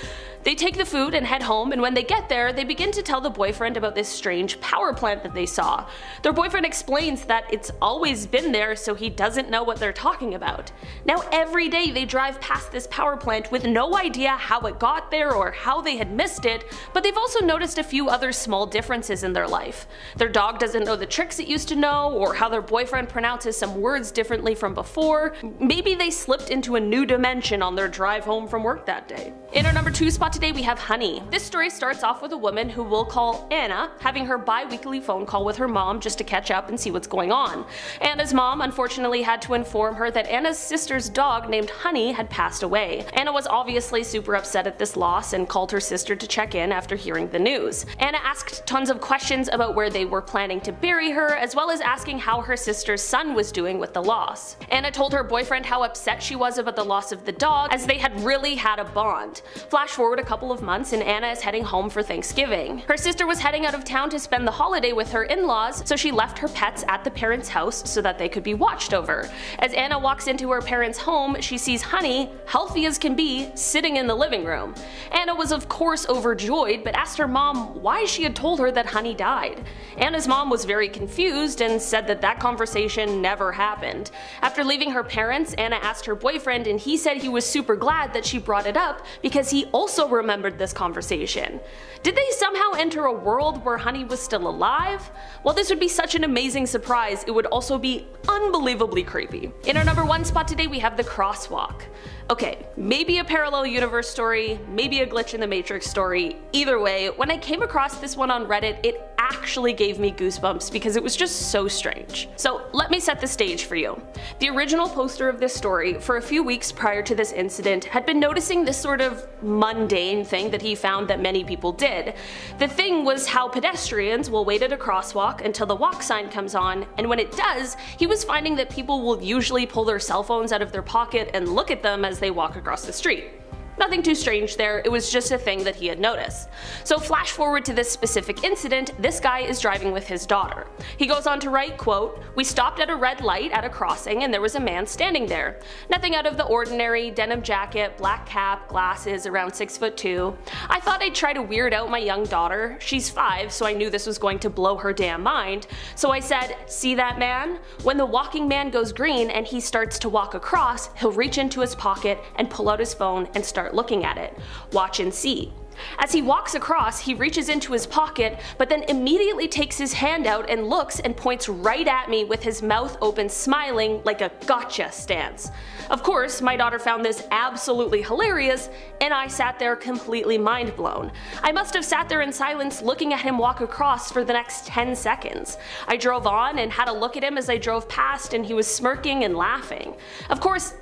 They take the food and head home, and when they get there, they begin to tell the boyfriend about this strange power plant that they saw. Their boyfriend explains that it's always been there, so he doesn't know what they're talking about. Now every day they drive past this power plant with no idea how it got there or how they had missed it, but they've also noticed a few other small differences in their life. Their dog doesn't know the tricks it used to know, or how their boyfriend pronounces some words differently from before. Maybe they slipped into a new dimension on their drive home from work that day. In our number 2 spot today, we have Honey. This story starts off with a woman who we'll call Anna having her bi-weekly phone call with her mom just to catch up and see what's going on. Anna's mom unfortunately had to inform her that Anna's sister's dog named Honey had passed away. Anna was obviously super upset at this loss and called her sister to check in after hearing the news. Anna asked tons of questions about where they were planning to bury her, as well as asking how her sister's son was doing with the loss. Anna told her boyfriend how upset she was about the loss of the dog, as they had really had a bond. Flash forward a couple of months and Anna is heading home for Thanksgiving. Her sister was heading out of town to spend the holiday with her in-laws, so she left her pets at the parents' house so that they could be watched over. As Anna walks into her parents' home, she sees Honey, healthy as can be, sitting in the living room. Anna was of course overjoyed, but asked her mom why she had told her that Honey died. Anna's mom was very confused and said that that conversation never happened. After leaving her parents, Anna asked her boyfriend, and he said he was super glad that she brought it up because he also remembered this conversation. Did they somehow enter a world where Honey was still alive? While this would be such an amazing surprise, it would also be unbelievably creepy. In our number 1 spot today, we have the Crosswalk. Okay, maybe a parallel universe story, maybe a glitch in the Matrix story. Either way, when I came across this one on Reddit, it actually gave me goosebumps because it was just so strange. So let me set the stage for you. The original poster of this story, for a few weeks prior to this incident, had been noticing this sort of mundane thing that he found that many people did. The thing was how pedestrians will wait at a crosswalk until the walk sign comes on, and when it does, he was finding that people will usually pull their cell phones out of their pocket and look at them as they walk across the street. Nothing too strange there, it was just a thing that he had noticed. So flash forward to this specific incident, this guy is driving with his daughter. He goes on to write, quote, "We stopped at a red light at a crossing and there was a man standing there. Nothing out of the ordinary, denim jacket, black cap, glasses, around 6'2". I thought I'd try to weird out my young daughter. She's 5, so I knew this was going to blow her damn mind. So I said, 'See that man? When the walking man goes green and he starts to walk across, he'll reach into his pocket and pull out his phone and start looking at it. Watch and see.' As he walks across, he reaches into his pocket, but then immediately takes his hand out and looks and points right at me with his mouth open, smiling like a gotcha stance. Of course, my daughter found this absolutely hilarious, and I sat there completely mind blown. I must have sat there in silence looking at him walk across for the next 10 seconds. I drove on and had a look at him as I drove past, and he was smirking and laughing. Of course,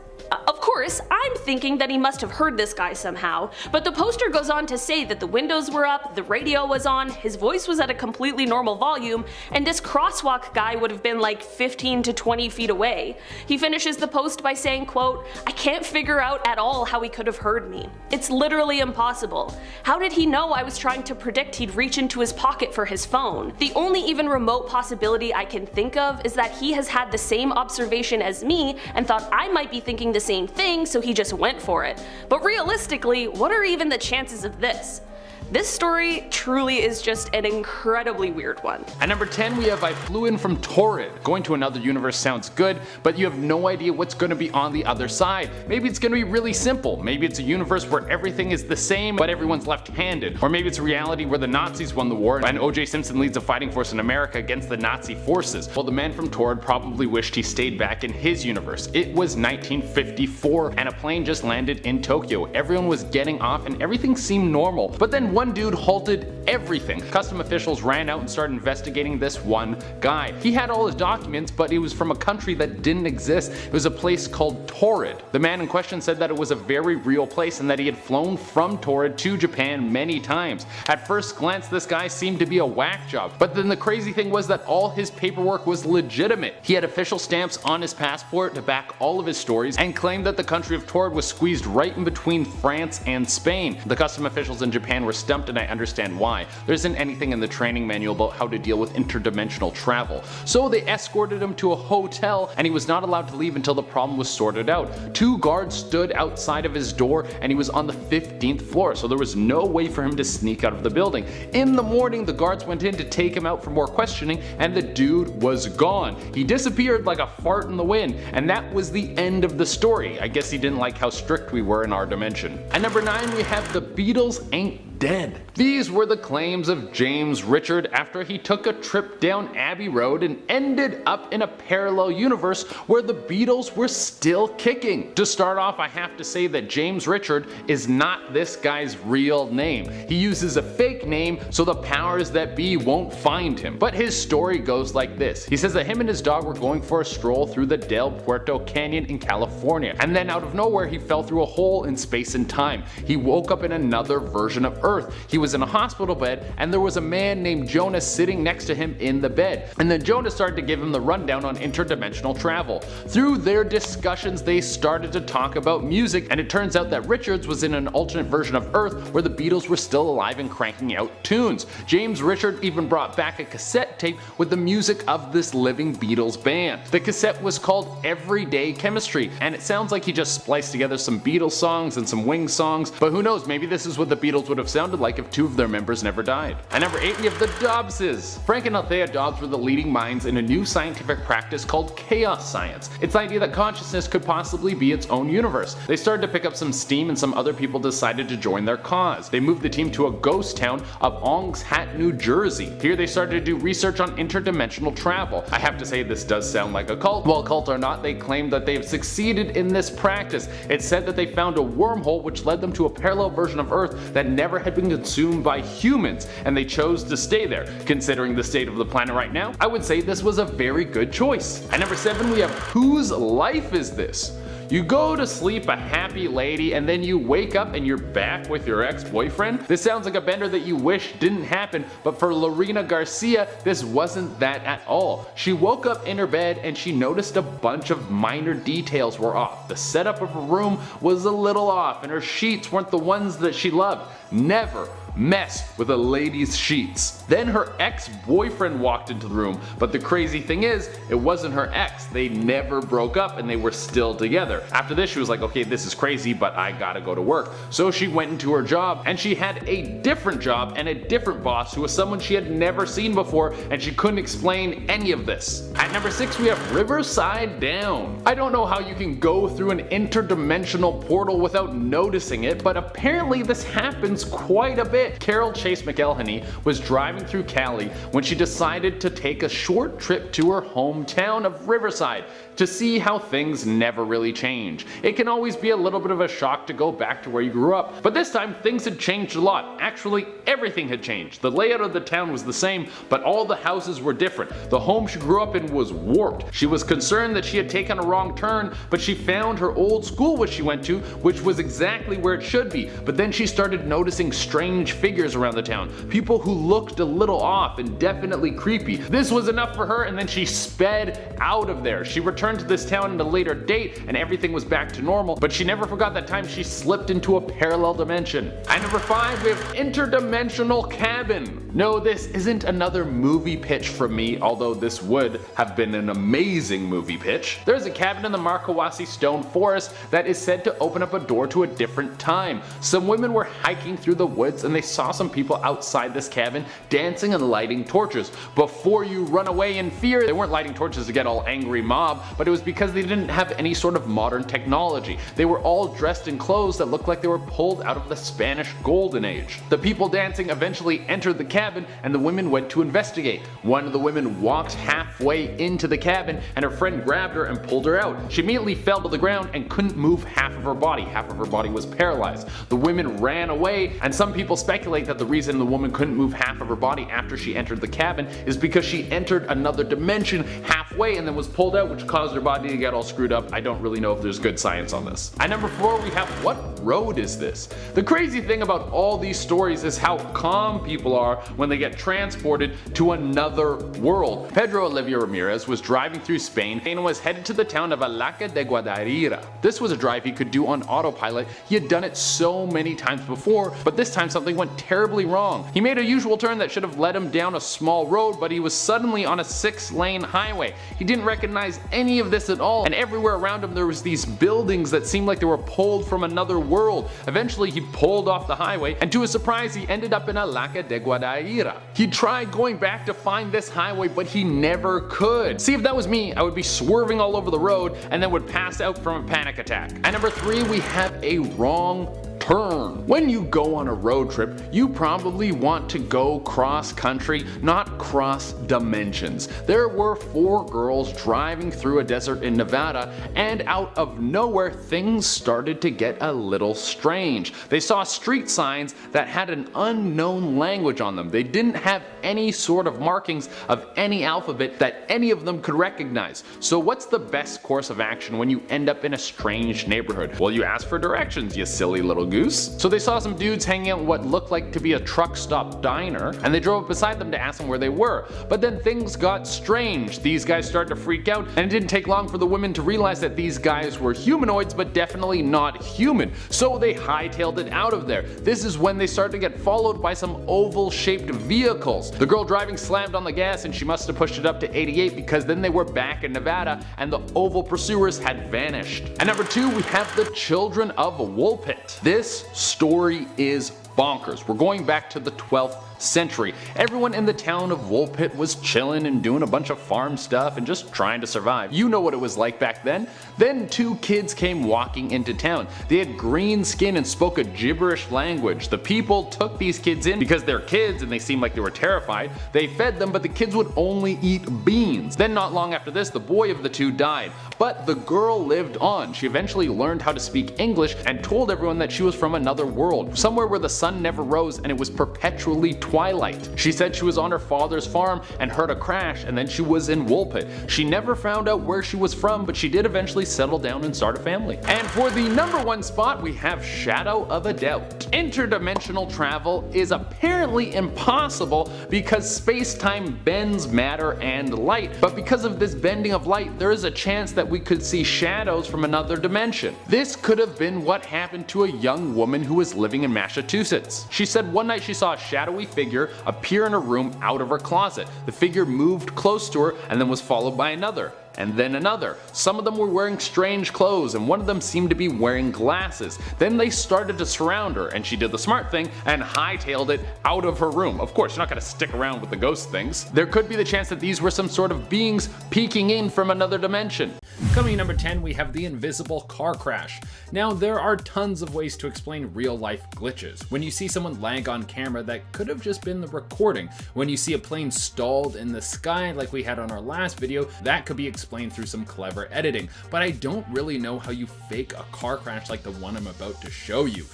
I'm thinking that he must have heard this guy somehow, but the poster goes on to say that the windows were up, the radio was on, his voice was at a completely normal volume, and this Crosswalk guy would have been like 15 to 20 feet away. He finishes the post by saying, quote, "I can't figure out at all how he could have heard me. It's literally impossible. How did he know I was trying to predict he'd reach into his pocket for his phone? The only even remote possibility I can think of is that he has had the same observation as me and thought I might be thinking the same thing, so he just went for it. But realistically, what are even the chances of this?" This story truly is just an incredibly weird one. At number 10 we have I Flew In From Torrid. Going to another universe sounds good, but you have no idea what's going to be on the other side. Maybe it's going to be really simple. Maybe it's a universe where everything is the same but everyone's left-handed. Or maybe it's a reality where the Nazis won the war and O.J. Simpson leads a fighting force in America against the Nazi forces. Well, the man from Torrid probably wished he stayed back in his universe. It was 1954 and a plane just landed in Tokyo. Everyone was getting off and everything seemed normal. But then one dude halted everything. Custom officials ran out and started investigating this one guy. He had all his documents, but he was from a country that didn't exist. It was a place called Torrid. The man in question said that it was a very real place and that he had flown from Torrid to Japan many times. At first glance, this guy seemed to be a whack job, but then the crazy thing was that all his paperwork was legitimate. He had official stamps on his passport to back all of his stories and claimed that the country of Torrid was squeezed right in between France and Spain. The custom officials in Japan were stumped, and I understand why. There isn't anything in the training manual about how to deal with interdimensional travel. So they escorted him to a hotel and he was not allowed to leave until the problem was sorted out. 2 guards stood outside of his door and he was on the 15th floor, so there was no way for him to sneak out of the building. In the morning the guards went in to take him out for more questioning and the dude was gone. He disappeared like a fart in the wind, and that was the end of the story. I guess he didn't like how strict we were in our dimension. At number 9 we have The Beatles Ain't Dead. These were the claims of James Richard after he took a trip down Abbey Road and ended up in a parallel universe where the Beatles were still kicking. To start off, I have to say that James Richard is not this guy's real name. He uses a fake name so the powers that be won't find him. But his story goes like this. He says that him and his dog were going for a stroll through the Del Puerto Canyon in California, and then out of nowhere he fell through a hole in space and time. He woke up in another version of Earth. He was in a hospital bed and there was a man named Jonas sitting next to him in the bed. And then Jonas started to give him the rundown on interdimensional travel. Through their discussions they started to talk about music, and it turns out that Richards was in an alternate version of Earth where the Beatles were still alive and cranking out tunes. James Richard even brought back a cassette tape with the music of this living Beatles band. The cassette was called Everyday Chemistry, and it sounds like he just spliced together some Beatles songs and some Wings songs, but who knows, maybe this is what the Beatles would have sounded like if 2 of their members never died. At number 8 we have the Dobbses. Frank and Althea Dobbs were the leading minds in a new scientific practice called chaos science. It's the idea that consciousness could possibly be its own universe. They started to pick up some steam and some other people decided to join their cause. They moved the team to a ghost town of Ong's Hat, New Jersey. Here they started to do research on interdimensional travel. I have to say this does sound like a cult. Well, cult or not, they claim that they've succeeded in this practice. It's said that they found a wormhole which led them to a parallel version of Earth that never had been consumed by humans, and they chose to stay there. Considering the state of the planet right now, I would say this was a very good choice. At number 7 we have Whose Life Is This? You go to sleep a happy lady and then you wake up and you're back with your ex-boyfriend? This sounds like a bender that you wish didn't happen, but for Lorena Garcia, this wasn't that at all. She woke up in her bed and she noticed a bunch of minor details were off. The setup of her room was a little off and her sheets weren't the ones that she loved. Never mess with a lady's sheets. Then her ex-boyfriend walked into the room, but the crazy thing is, it wasn't her ex. They never broke up and they were still together. After this, she was like, okay, this is crazy, but I gotta go to work. So she went into her job and she had a different job and a different boss who was someone she had never seen before, and she couldn't explain any of this. At number 6, we have Riverside Down. I don't know how you can go through an interdimensional portal without noticing it, but apparently this happens quite a bit. Carol Chase McElhenney was driving through Cali when she decided to take a short trip to her hometown of Riverside to see how things never really change. It can always be a little bit of a shock to go back to where you grew up, but this time things had changed a lot. Actually, everything had changed. The layout of the town was the same, but all the houses were different. The home she grew up in was warped. She was concerned that she had taken a wrong turn, but she found her old school which she went to, which was exactly where it should be. But then she started noticing strange figures around the town, people who looked a little off and definitely creepy. This was enough for her, and then she sped out of there. She returned to this town at a later date and everything was back to normal, but she never forgot that time she slipped into a parallel dimension. At number 5, we have Interdimensional Cabin. No, this isn't another movie pitch from me, although this would have been an amazing movie pitch. There's a cabin in the Markawasi Stone Forest that is said to open up a door to a different time. Some women were hiking through the woods and they saw some people outside this cabin dancing and lighting torches. Before you run away in fear, they weren't lighting torches to get all angry mob, but it was because they didn't have any sort of modern technology. They were all dressed in clothes that looked like they were pulled out of the Spanish Golden Age. The people dancing eventually entered the cabin and the women went to investigate. One of the women walked halfway into the cabin and her friend grabbed her and pulled her out. She immediately fell to the ground and couldn't move half of her body. Half of her body was paralyzed. The women ran away, and some people speculate that the reason the woman couldn't move half of her body after she entered the cabin is because she entered another dimension halfway and then was pulled out, which caused her body to get all screwed up. I don't really know if there's good science on this. At number 4, we have What Road Is This? The crazy thing about all these stories is how calm people are when they get transported to another world. Pedro Olivia Ramirez was driving through Spain and was headed to the town of Alaca de Guadarira. This was a drive he could do on autopilot. He had done it so many times before, but this time something went terribly wrong. He made a usual turn that should have led him down a small road, but he was suddenly on a 6-lane highway. He didn't recognize any of this at all, and everywhere around him there was these buildings that seemed like they were pulled from another world. Eventually he pulled off the highway, and to his surprise he ended up in Alaca de Guadarira. He tried going back to find this highway, but he never could. See, if that was me, I would be swerving all over the road and then would pass out from a panic attack. At number 3, we have a wrong turn. When you go on a road trip, you probably want to go cross country, not cross dimensions. There were 4 girls driving through a desert in Nevada, and out of nowhere things started to get a little strange. They saw street signs that had an unknown language on them. They didn't have any sort of markings of any alphabet that any of them could recognize. So what's the best course of action when you end up in a strange neighborhood? Well, you ask for directions, you silly little goose. So they saw some dudes hanging out in what looked like to be a truck stop diner, and they drove up beside them to ask them where they were. But then things got strange. These guys started to freak out, and it didn't take long for the women to realize that these guys were humanoids, but definitely not human. So they hightailed it out of there. This is when they started to get followed by some oval-shaped vehicles. The girl driving slammed on the gas, and she must have pushed it up to 88 because then they were back in Nevada, and the oval pursuers had vanished. At number 2, we have the Children of Woolpit. This story is bonkers. We're going back to the 12th century. Everyone in the town of Woolpit was chilling and doing a bunch of farm stuff and just trying to survive. You know what it was like back then. Then 2 kids came walking into town. They had green skin and spoke a gibberish language. The people took these kids in because they're kids and they seemed like they were terrified. They fed them, but the kids would only eat beans. Then not long after this, the boy of the 2 died. But the girl lived on. She eventually learned how to speak English and told everyone that she was from another world, somewhere where the sun never rose and it was perpetually twilight. She said she was on her father's farm and heard a crash, and then she was in Woolpit. She never found out where she was from, but she did eventually settle down and start a family. And for the number one spot, we have Shadow of a Doubt. Interdimensional travel is apparently impossible because space-time bends matter and light, but because of this bending of light, there is a chance that we could see shadows from another dimension. This could have been what happened to a young woman who was living in Massachusetts. She said one night she saw a shadowy figure appear in her room out of her closet. The figure moved close to her and then was followed by another. And then another. Some of them were wearing strange clothes, and one of them seemed to be wearing glasses. Then they started to surround her, and she did the smart thing and hightailed it out of her room. Of course, you're not going to stick around with the ghost things. There could be the chance that these were some sort of beings peeking in from another dimension. Coming in number 10, we have the invisible car crash. Now, there are tons of ways to explain real-life glitches. When you see someone lag on camera, that could have just been the recording. When you see a plane stalled in the sky, like we had on our last video, that could be explained through some clever editing. But I don't really know how you fake a car crash like the one I'm about to show you.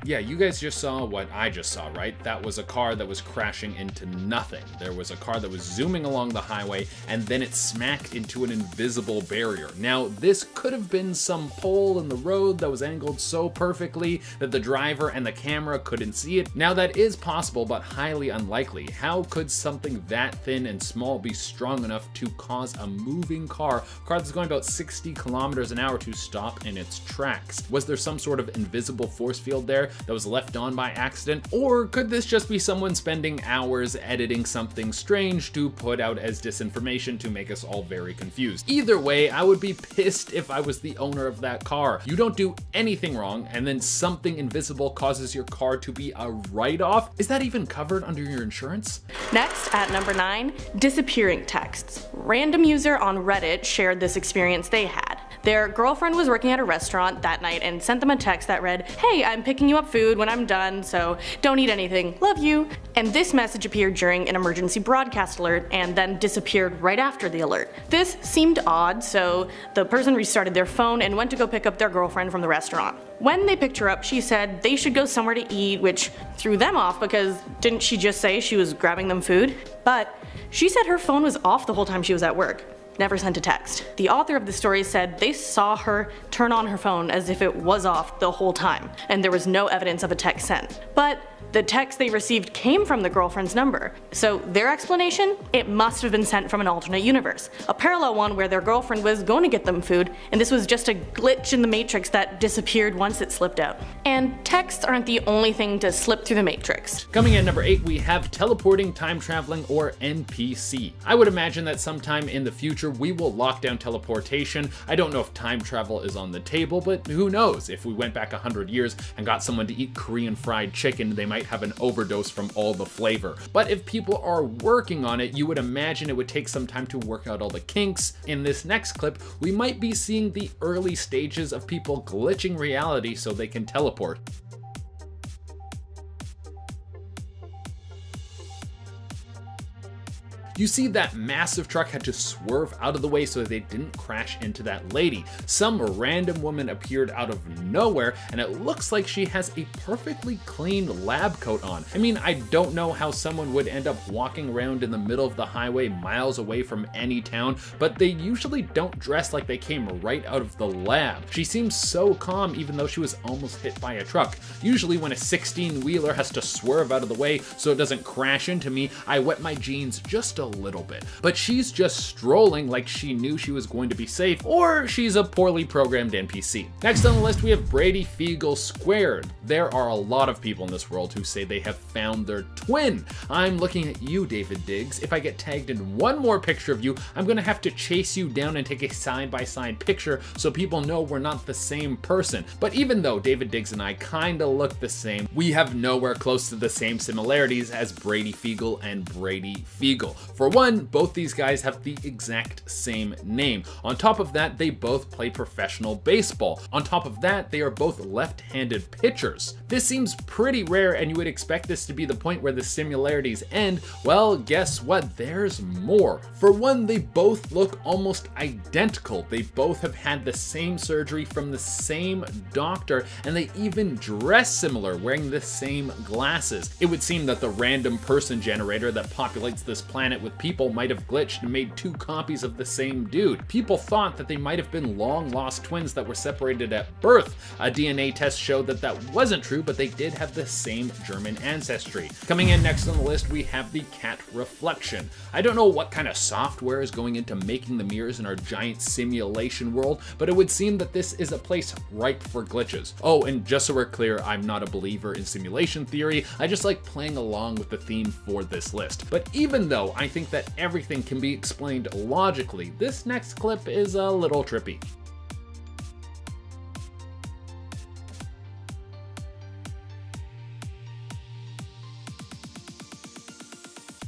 Yeah, you guys just saw what I just saw, right? That was a car that was crashing into nothing. There was a car that was zooming along the highway, and then it smacked into an invisible barrier. Now, this could have been some pole in the road that was angled so perfectly that the driver and the camera couldn't see it. Now, that is possible, but highly unlikely. How could something that thin and small be strong enough to cause a moving car that's going about 60 kilometers an hour to stop in its tracks? Was there some sort of invisible force field there that was left on by accident? Or could this just be someone spending hours editing something strange to put out as disinformation to make us all very confused? Either way, I would be pissed if I was the owner of that car. You don't do anything wrong, and then something invisible causes your car to be a write-off? Is that even covered under your insurance? Next, at number 9, disappearing texts. Random user on Reddit shared this experience they had. Their girlfriend was working at a restaurant that night and sent them a text that read, "Hey, I'm picking you up food when I'm done, so don't eat anything, love you." And this message appeared during an emergency broadcast alert and then disappeared right after the alert. This seemed odd, so the person restarted their phone and went to go pick up their girlfriend from the restaurant. When they picked her up, she said they should go somewhere to eat, which threw them off because didn't she just say she was grabbing them food? But she said her phone was off the whole time she was at work. Never sent a text. The author of the story said they saw her turn on her phone as if it was off the whole time, and there was no evidence of a text sent. But the text they received came from the girlfriend's number. So their explanation? It must have been sent from an alternate universe. A parallel one where their girlfriend was going to get them food, and this was just a glitch in the matrix that disappeared once it slipped out. And texts aren't the only thing to slip through the matrix. Coming in number 8, we have teleporting, time traveling, or NPC. I would imagine that sometime in the future we will lock down teleportation. I don't know if time travel is on the table, but who knows? If we went back 100 years and got someone to eat Korean fried chicken, they might have an overdose from all the flavor. But if people are working on it, you would imagine it would take some time to work out all the kinks. In this next clip, we might be seeing the early stages of people glitching reality so they can teleport. You see that massive truck had to swerve out of the way so that they didn't crash into that lady. Some random woman appeared out of nowhere, and it looks like she has a perfectly clean lab coat on. I mean, I don't know how someone would end up walking around in the middle of the highway miles away from any town, but they usually don't dress like they came right out of the lab. She seems so calm even though she was almost hit by a truck. Usually when a 16-wheeler has to swerve out of the way so it doesn't crash into me, I wet my jeans just a little bit. But she's just strolling like she knew she was going to be safe, or she's a poorly programmed NPC. Next on the list, we have Brady Feigel squared. There are a lot of people in this world who say they have found their twin. I'm looking at you, David Diggs. If I get tagged in one more picture of you, I'm gonna have to chase you down and take a side-by-side picture so people know we're not the same person. But even though David Diggs and I kinda look the same, we have nowhere close to the same similarities as Brady Feigel and Brady Feigel. For one, both these guys have the exact same name. On top of that, they both play professional baseball. On top of that, they are both left-handed pitchers. This seems pretty rare, and you would expect this to be the point where the similarities end. Well, guess what? There's more. For one, they both look almost identical. They both have had the same surgery from the same doctor, and they even dress similar, wearing the same glasses. It would seem that the random person generator that populates this planet with people might have glitched and made two copies of the same dude. People thought that they might have been long-lost twins that were separated at birth. A DNA test showed that that wasn't true, but they did have the same German ancestry. Coming in next on the list, we have the cat reflection. I don't know what kind of software is going into making the mirrors in our giant simulation world, but it would seem that this is a place ripe for glitches. Oh, and just so we're clear, I'm not a believer in simulation theory. I just like playing along with the theme for this list. But even though I think that everything can be explained logically, this next clip is a little trippy.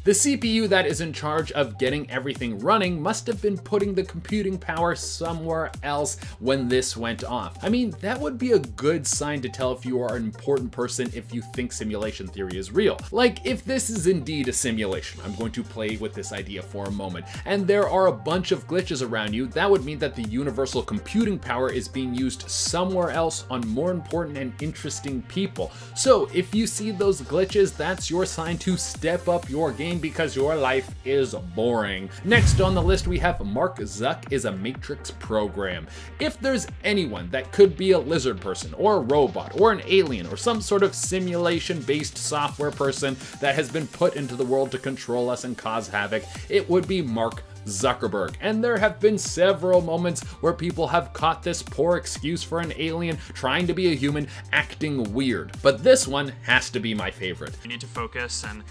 The CPU that is in charge of getting everything running must have been putting the computing power somewhere else when this went off. I mean, that would be a good sign to tell if you are an important person if you think simulation theory is real. Like, if this is indeed a simulation, I'm going to play with this idea for a moment, and there are a bunch of glitches around you, that would mean that the universal computing power is being used somewhere else on more important and interesting people. So if you see those glitches, that's your sign to step up your game because your life is boring. Next on the list, we have Mark Zuck is a Matrix program. If there's anyone that could be a lizard person or a robot or an alien or some sort of simulation-based software person that has been put into the world to control us and cause havoc, it would be Mark Zuckerberg. And there have been several moments where people have caught this poor excuse for an alien trying to be a human acting weird. But this one has to be my favorite. You need to focus and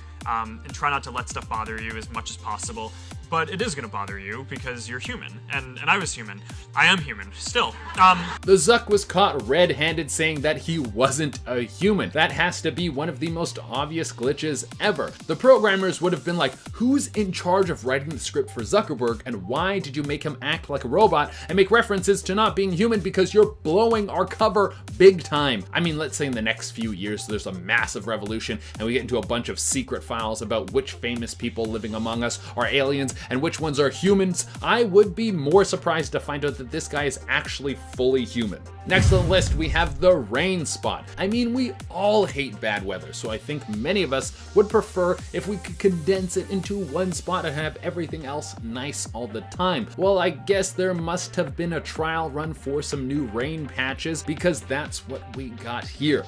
try not to let stuff bother you as much as possible. But it is gonna bother you because you're human, and I was human. I am human, still. The Zuck was caught red-handed saying that he wasn't a human. That has to be one of the most obvious glitches ever. The programmers would have been like, who's in charge of writing the script for Zuckerberg, and why did you make him act like a robot and make references to not being human because you're blowing our cover big time? I mean, let's say in the next few years there's a massive revolution and we get into a bunch of secret files about which famous people living among us are aliens and which ones are humans. I would be more surprised to find out that this guy is actually fully human. Next on the list, we have the rain spot. I mean, we all hate bad weather, so I think many of us would prefer if we could condense it into one spot and have everything else nice all the time. Well, I guess there must have been a trial run for some new rain patches because that's what we got here.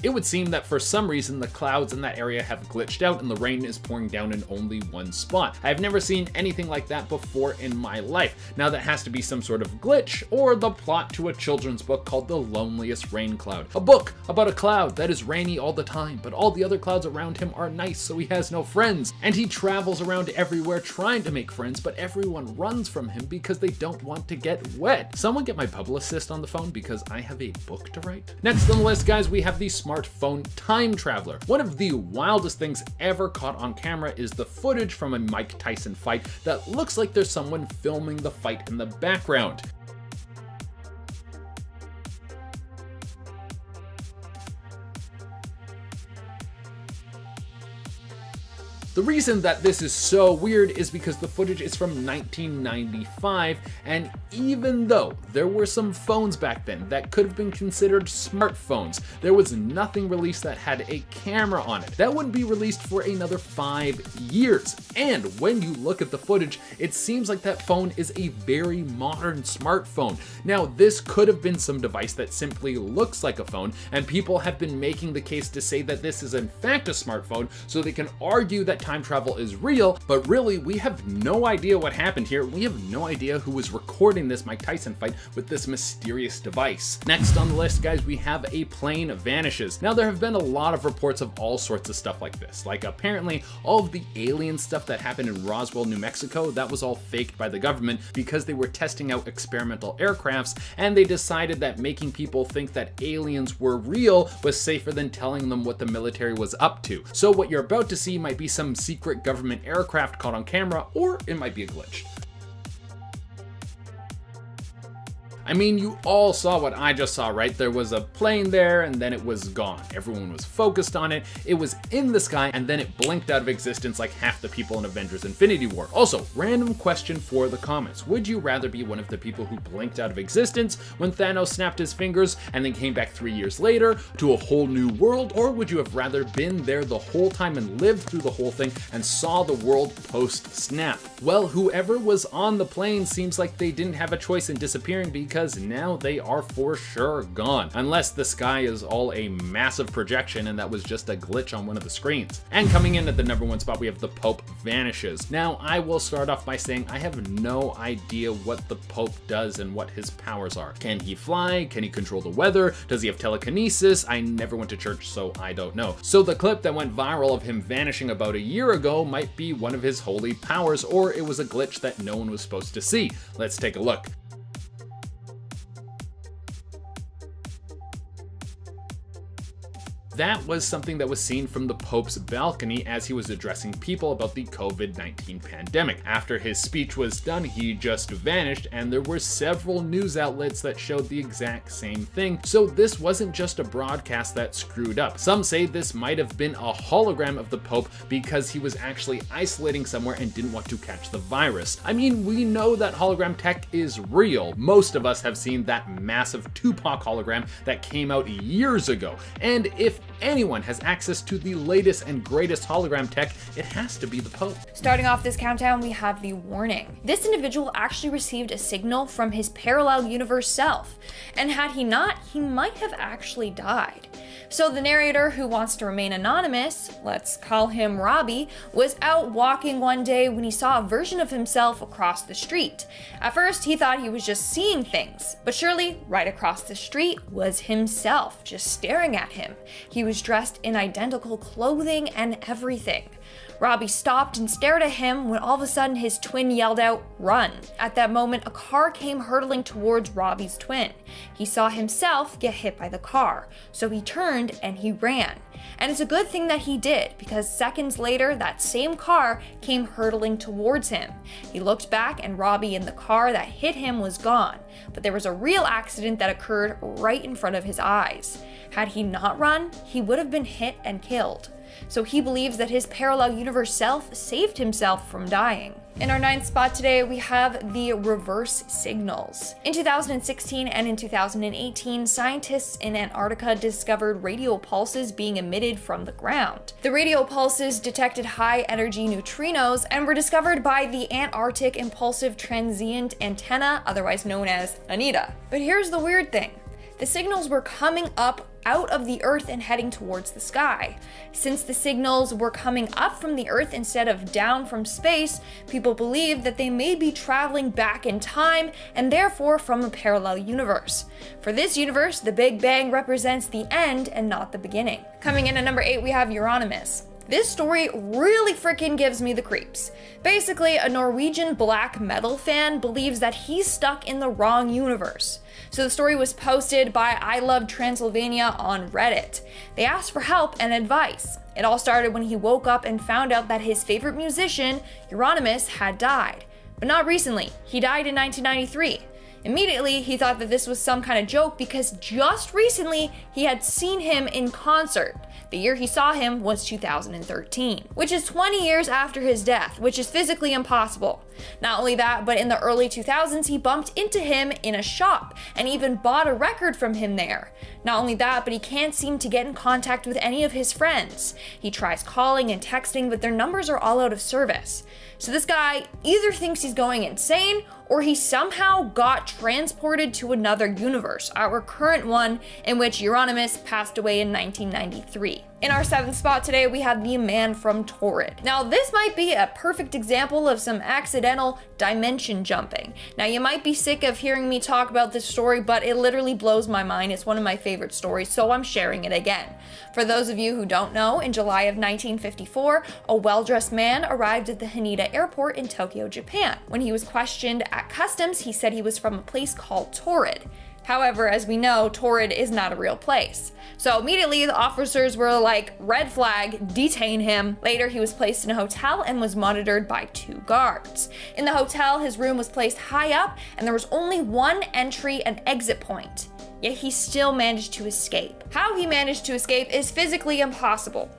It would seem that for some reason the clouds in that area have glitched out and the rain is pouring down in only one spot. I've never seen anything like that before in my life. Now that has to be some sort of glitch or the plot to a children's book called The Loneliest Rain Cloud. A book about a cloud that is rainy all the time, but all the other clouds around him are nice, so he has no friends. And he travels around everywhere trying to make friends, but everyone runs from him because they don't want to get wet. Someone get my publicist on the phone because I have a book to write. Next on the list, guys, we have the smartphone time traveler. One of the wildest things ever caught on camera is the footage from a Mike Tyson fight that looks like there's someone filming the fight in the background. The reason that this is so weird is because the footage is from 1995, and even though there were some phones back then that could have been considered smartphones, there was nothing released that had a camera on it. That wouldn't be released for another 5 years. And when you look at the footage, it seems like that phone is a very modern smartphone. Now, this could have been some device that simply looks like a phone, and people have been making the case to say that this is in fact a smartphone, so they can argue that time travel is real, but really we have no idea what happened here. We have no idea who was recording this Mike Tyson fight with this mysterious device. Next on the list, guys, we have a plane vanishes. Now, there have been a lot of reports of all sorts of stuff like this. Like, apparently all of the alien stuff that happened in Roswell, New Mexico, that was all faked by the government because they were testing out experimental aircrafts, and they decided that making people think that aliens were real was safer than telling them what the military was up to. So what you're about to see might be some secret government aircraft caught on camera, or it might be a glitch. I mean, you all saw what I just saw, right? There was a plane there and then it was gone. Everyone was focused on it. It was in the sky and then it blinked out of existence like half the people in Avengers Infinity War. Also, random question for the comments. Would you rather be one of the people who blinked out of existence when Thanos snapped his fingers and then came back 3 years later to a whole new world? Or would you have rather been there the whole time and lived through the whole thing and saw the world post-snap? Well, whoever was on the plane seems like they didn't have a choice in disappearing because now they are for sure gone. Unless the sky is all a massive projection and that was just a glitch on one of the screens. And coming in at the number 1 spot, we have the Pope vanishes. Now, I will start off by saying I have no idea what the Pope does and what his powers are. Can he fly? Can he control the weather? Does he have telekinesis? I never went to church, so I don't know. So the clip that went viral of him vanishing about a year ago might be one of his holy powers, or it was a glitch that no one was supposed to see. Let's take a look. That was something that was seen from the Pope's balcony as he was addressing people about the COVID-19 pandemic. After his speech was done, he just vanished, and there were several news outlets that showed the exact same thing. So this wasn't just a broadcast that screwed up. Some say this might have been a hologram of the Pope because he was actually isolating somewhere and didn't want to catch the virus. I mean, we know that hologram tech is real. Most of us have seen that massive Tupac hologram that came out years ago. And if anyone has access to the latest and greatest hologram tech, it has to be the Pope. Starting off this countdown, we have the warning. This individual actually received a signal from his parallel universe self, and had he not, he might have actually died. So the narrator, who wants to remain anonymous, let's call him Robbie, was out walking one day when he saw a version of himself across the street. At first, he thought he was just seeing things, but surely right across the street was himself, just staring at him. He was dressed in identical clothing and everything. Robbie stopped and stared at him when all of a sudden his twin yelled out, "Run." At that moment, a car came hurtling towards Robbie's twin. He saw himself get hit by the car, so he turned and he ran. And it's a good thing that he did, because seconds later, that same car came hurtling towards him. He looked back and Robbie in the car that hit him was gone, but there was a real accident that occurred right in front of his eyes. Had he not run, he would have been hit and killed. So he believes that his parallel universe self saved himself from dying. In our 9th spot today, we have the reverse signals. In 2016 and in 2018, scientists in Antarctica discovered radio pulses being emitted from the ground. The radio pulses detected high-energy neutrinos and were discovered by the Antarctic Impulsive Transient Antenna, otherwise known as ANITA. But here's the weird thing. The signals were coming up out of the Earth and heading towards the sky. Since the signals were coming up from the Earth instead of down from space, people believe that they may be traveling back in time and therefore from a parallel universe. For this universe, the Big Bang represents the end and not the beginning. Coming in at number 8, we have Euronymous. This story really freaking gives me the creeps. Basically, a Norwegian black metal fan believes that he's stuck in the wrong universe. So the story was posted by I Love Transylvania on Reddit. They asked for help and advice. It all started when he woke up and found out that his favorite musician, Euronymous, had died. But not recently. He died in 1993. Immediately, he thought that this was some kind of joke because just recently he had seen him in concert. The year he saw him was 2013, which is 20 years after his death, which is physically impossible. Not only that, but in the early 2000s, he bumped into him in a shop and even bought a record from him there. Not only that, but he can't seem to get in contact with any of his friends. He tries calling and texting, but their numbers are all out of service. So this guy either thinks he's going insane or he somehow got transported to another universe, our current one, in which Euronymous passed away in 1993. 3. In our 7th spot today, we have the man from Torrid. Now, this might be a perfect example of some accidental dimension jumping. Now, you might be sick of hearing me talk about this story, but it literally blows my mind. It's one of my favorite stories, so I'm sharing it again. For those of you who don't know, in July of 1954, a well-dressed man arrived at the Haneda Airport in Tokyo, Japan. When he was questioned at customs, he said he was from a place called Torrid. However, as we know, Torrid is not a real place. So immediately the officers were like, red flag, detain him. Later, he was placed in a hotel and was monitored by 2 guards. In the hotel, his room was placed high up and there was only one entry and exit point. Yet he still managed to escape. How he managed to escape is physically impossible.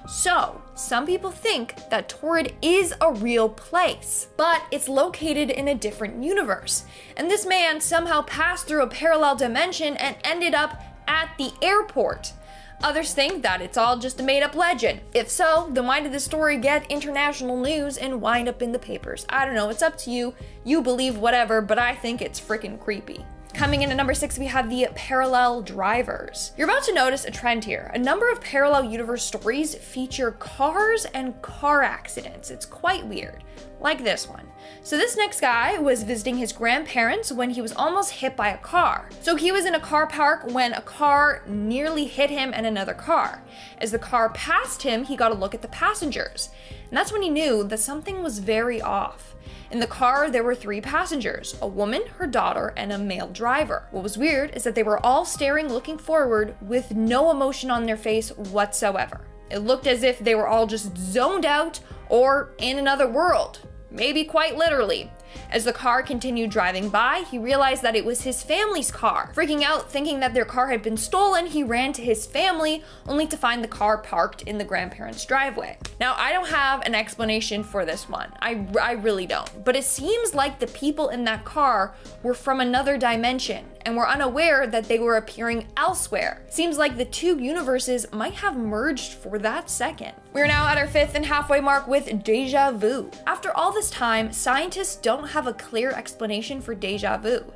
So, some people think that Torrid is a real place, but it's located in a different universe. And this man somehow passed through a parallel dimension and ended up at the airport. Others think that it's all just a made-up legend. If so, then why did the story get international news and wind up in the papers? I don't know, it's up to you. You believe whatever, but I think it's freaking creepy. Coming in at number 6, we have the parallel drivers. You're about to notice a trend here. A number of parallel universe stories feature cars and car accidents. It's quite weird, like this one. So this next guy was visiting his grandparents when he was almost hit by a car. So he was in a car park when a car nearly hit him and another car. As the car passed him, he got a look at the passengers. And that's when he knew that something was very off. In the car, there were 3 passengers, a woman, her daughter, and a male driver. What was weird is that they were all staring, looking forward, with no emotion on their face whatsoever. It looked as if they were all just zoned out or in another world, maybe quite literally. As the car continued driving by, he realized that it was his family's car. Freaking out, thinking that their car had been stolen, he ran to his family, only to find the car parked in the grandparents' driveway. Now, I don't have an explanation for this one. I really don't. But it seems like the people in that car were from another dimension and were unaware that they were appearing elsewhere. Seems like the 2 universes might have merged for that second. We're now at our 5th and halfway mark with deja vu. After all this time, scientists don't have a clear explanation for deja vu.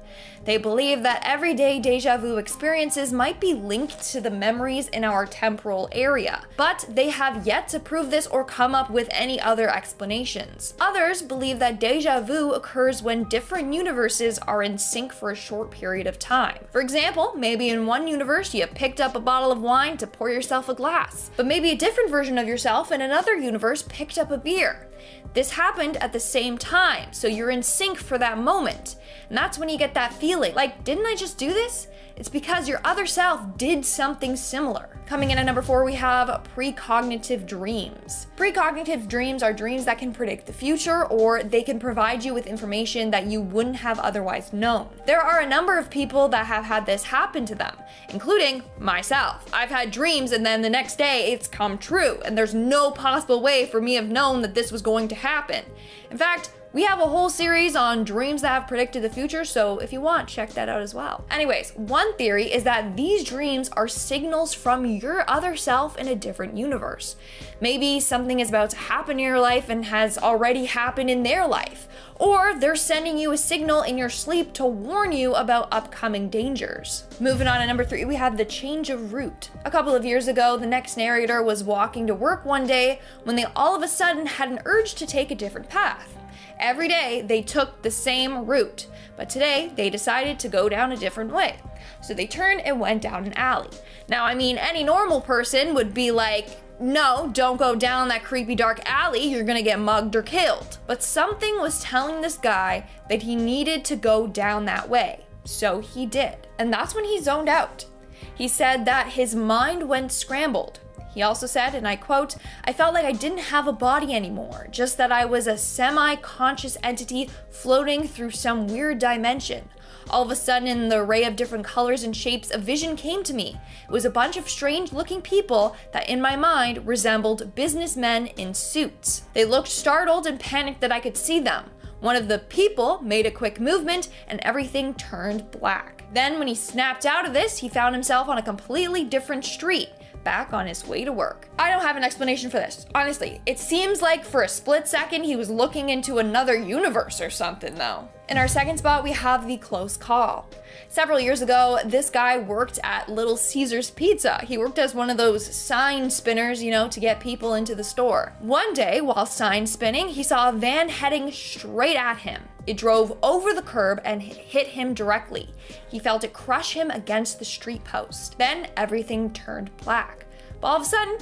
They believe that everyday deja vu experiences might be linked to the memories in our temporal area, but they have yet to prove this or come up with any other explanations. Others believe that deja vu occurs when different universes are in sync for a short period of time. For example, maybe in one universe you picked up a bottle of wine to pour yourself a glass, but maybe a different version of yourself in another universe picked up a beer. This happened at the same time, so you're in sync for that moment. And that's when you get that feeling, like, didn't I just do this? It's because your other self did something similar. Coming in at number 4, we have precognitive dreams. Precognitive dreams are dreams that can predict the future, or they can provide you with information that you wouldn't have otherwise known. There are a number of people that have had this happen to them, including myself. I've had dreams and then the next day it's come true, and there's no possible way for me to have known that this was going to happen. In fact, we have a whole series on dreams that have predicted the future, so if you want, check that out as well. Anyways, one theory is that these dreams are signals from your other self in a different universe. Maybe something is about to happen in your life and has already happened in their life. Or they're sending you a signal in your sleep to warn you about upcoming dangers. Moving on to number 3, we have the change of route. A couple of years ago, the next narrator was walking to work one day when they all of a sudden had an urge to take a different path. Every day they took the same route, but today they decided to go down a different way. So they turned and went down an alley. Now, I mean, any normal person would be like, no, don't go down that creepy dark alley, you're gonna get mugged or killed. But something was telling this guy that he needed to go down that way. So he did. And that's when he zoned out. He said that his mind went scrambled. He also said, and I quote, "I felt like I didn't have a body anymore, just that I was a semi-conscious entity floating through some weird dimension. All of a sudden, in the array of different colors and shapes, a vision came to me. It was a bunch of strange-looking people that in my mind resembled businessmen in suits. They looked startled and panicked that I could see them. One of the people made a quick movement and everything turned black. Then when he snapped out of this, he found himself on a completely different street, back on his way to work." I don't have an explanation for this. Honestly, it seems like for a split second he was looking into another universe or something though. In our second spot, we have the close call. Several years ago, this guy worked at Little Caesars Pizza. He worked as one of those sign spinners, to get people into the store. One day, while sign spinning, he saw a van heading straight at him. It drove over the curb and hit him directly. He felt it crush him against the street post. Then everything turned black. But all of a sudden,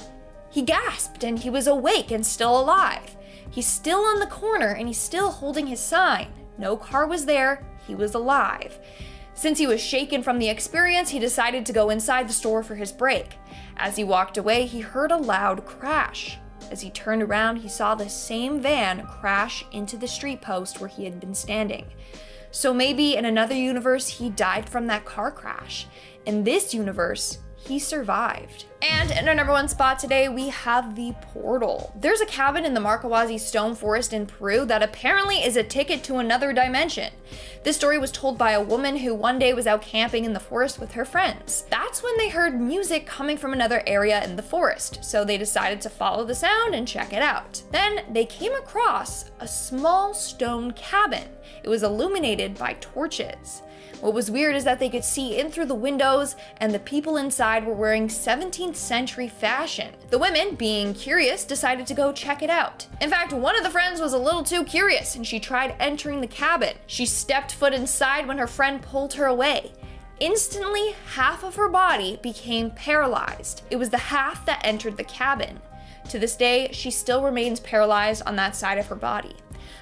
he gasped and he was awake and still alive. He's still on the corner and he's still holding his sign. No car was there, he was alive. Since he was shaken from the experience, he decided to go inside the store for his break. As he walked away, he heard a loud crash. As he turned around, he saw the same van crash into the street post where he had been standing. So maybe in another universe, he died from that car crash. In this universe, he survived. And in our number one spot today, we have the portal. There's a cabin in the Marcahuasi Stone Forest in Peru that apparently is a ticket to another dimension. This story was told by a woman who one day was out camping in the forest with her friends. That's when they heard music coming from another area in the forest, so they decided to follow the sound and check it out. Then they came across a small stone cabin. It was illuminated by torches. What was weird is that they could see in through the windows, and the people inside were wearing 17th century fashion. The women, being curious, decided to go check it out. In fact, one of the friends was a little too curious and she tried entering the cabin. She stepped foot inside when her friend pulled her away. Instantly, half of her body became paralyzed. It was the half that entered the cabin. To this day, she still remains paralyzed on that side of her body.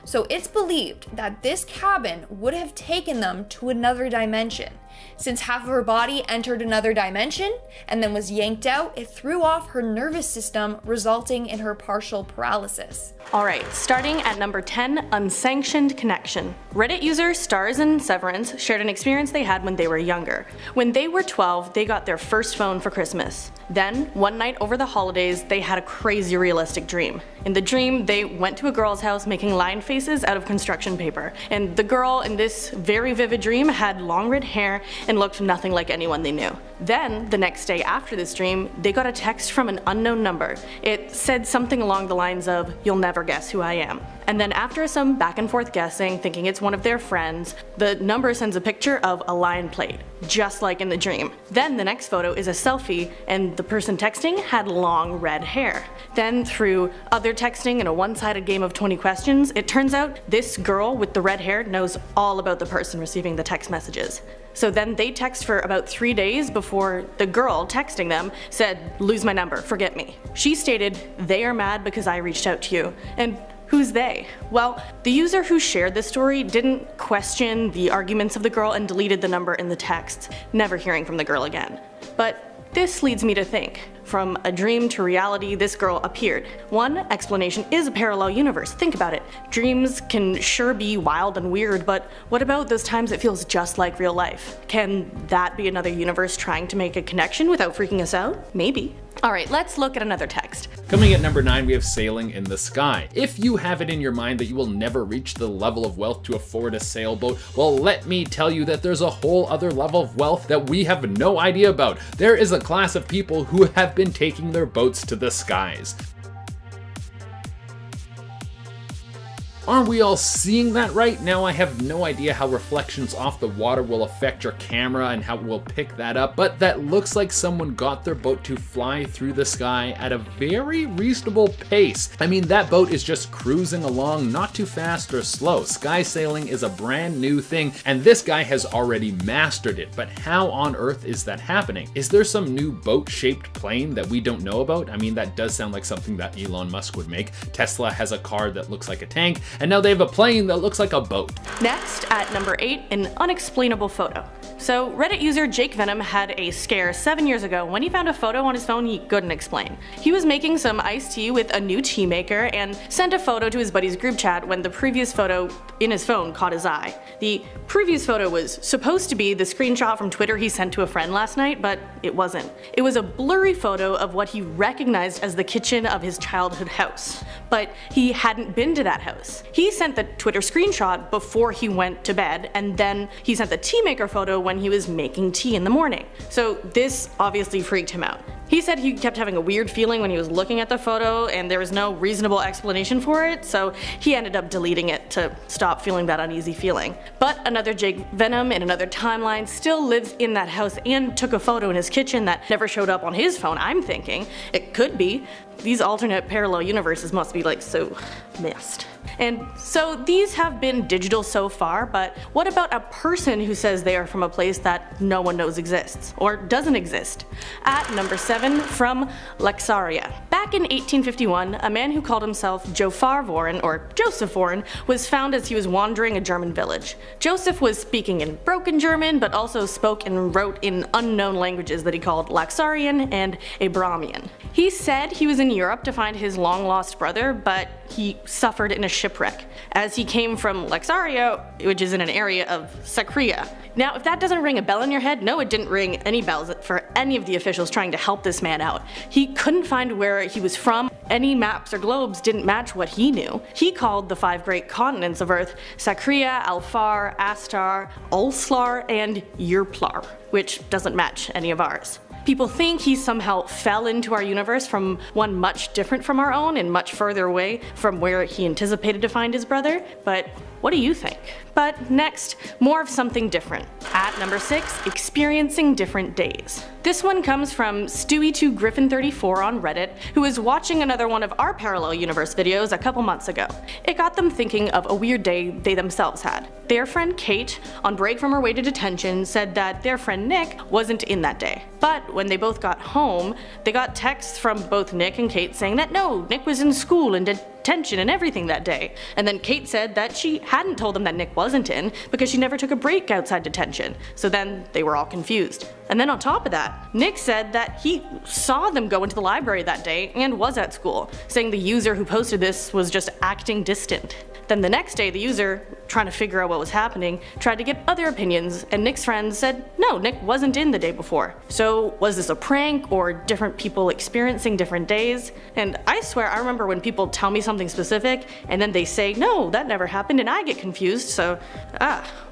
So it's believed that this cabin would have taken them to another dimension. Since half of her body entered another dimension and then was yanked out, it threw off her nervous system, resulting in her partial paralysis. Alright, starting at number 10, unsanctioned connection. Reddit user Stars and Severance shared an experience they had when they were younger. When they were 12, they got their first phone for Christmas. Then, one night over the holidays, they had a crazy realistic dream. In the dream, they went to a girl's house making line faces out of construction paper. And the girl in this very vivid dream had long red hair and looked nothing like anyone they knew. Then, the next day after this dream, they got a text from an unknown number. It said something along the lines of, "You'll never guess who I am." And then after some back and forth guessing, thinking it's one of their friends, the number sends a picture of a lion plate, just like in the dream. Then the next photo is a selfie, and the person texting had long red hair. Then through other texting and a one-sided game of 20 questions, it turns out this girl with the red hair knows all about the person receiving the text messages. So then they text for about 3 days before the girl texting them said, "Lose my number, forget me." She stated, "They are mad because I reached out to you." And who's they? Well, the user who shared this story didn't question the arguments of the girl and deleted the number in the text, never hearing from the girl again. But this leads me to think, from a dream to reality, this girl appeared. One explanation is a parallel universe. Think about it. Dreams can sure be wild and weird, but what about those times it feels just like real life? Can that be another universe trying to make a connection without freaking us out? Maybe. Alright, let's look at another text. Coming at number 9, we have sailing in the sky. If you have it in your mind that you will never reach the level of wealth to afford a sailboat, well, let me tell you that there's a whole other level of wealth that we have no idea about. There is a class of people who have been taking their boats to the skies. Aren't we all seeing that right now? I have no idea how reflections off the water will affect your camera and how it will pick that up, but that looks like someone got their boat to fly through the sky at a very reasonable pace. I mean, that boat is just cruising along, not too fast or slow. Sky sailing is a brand new thing, and this guy has already mastered it, but how on earth is that happening? Is there some new boat-shaped plane that we don't know about? I mean, that does sound like something that Elon Musk would make. Tesla has a car that looks like a tank, and now they have a plane that looks like a boat. Next, at number 8, an unexplainable photo. So Reddit user Jake Venom had a scare 7 years ago when he found a photo on his phone he couldn't explain. He was making some iced tea with a new tea maker and sent a photo to his buddy's group chat when the previous photo in his phone caught his eye. The previous photo was supposed to be the screenshot from Twitter he sent to a friend last night, but it wasn't. It was a blurry photo of what he recognized as the kitchen of his childhood house. But he hadn't been to that house. He sent the Twitter screenshot before he went to bed, and then he sent the tea maker photo when he was making tea in the morning. So this obviously freaked him out. He said he kept having a weird feeling when he was looking at the photo and there was no reasonable explanation for it, so he ended up deleting it to stop feeling that uneasy feeling. But another Jake Venom in another timeline still lives in that house and took a photo in his kitchen that never showed up on his phone. I'm thinking it could be. These alternate parallel universes must be like so messed. And so these have been digital so far, but what about a person who says they are from a place that no one knows exists, or doesn't exist? At number 7, from Lexaria. Back in 1851, a man who called himself Jofar Voren, or Joseph Voren, was found as he was wandering a German village. Joseph was speaking in broken German, but also spoke and wrote in unknown languages that he called Laxarian and Abramian. He said he was in Europe to find his long-lost brother, but he suffered in a shipwreck, as he came from Lexaria, which is in an area of Sakria. Now, if that doesn't ring a bell in your head, no, it didn't ring any bells for any of the officials trying to help this man out. He couldn't find where he was from. Any maps or globes didn't match what he knew. He called the 5 great continents of Earth Sakria, Alfar, Astar, Ulslar, and Yurplar, which doesn't match any of ours. People think he somehow fell into our universe from one much different from our own and much further away from where he anticipated to find his brother, but what do you think? But next, more of something different. At number 6, experiencing different days. This one comes from Stewie2Griffin34 on Reddit, who was watching another one of our parallel universe videos a couple months ago. It got them thinking of a weird day they themselves had. Their friend Kate, on break from her way to detention, said that their friend Nick wasn't in that day. But when they both got home, they got texts from both Nick and Kate saying that no, Nick was in school and detention and everything that day. And then Kate said that she hadn't told them that Nick wasn't in because she never took a break outside detention. So then they were all confused. And then on top of that, Nick said that he saw them go into the library that day and was at school, saying the user who posted this was just acting distant. Then the next day, the user, trying to figure out what was happening, tried to get other opinions, and Nick's friends said no, Nick wasn't in the day before. So was this a prank or different people experiencing different days? And I swear I remember when people tell me something specific and then they say no, that never happened, and I get confused, so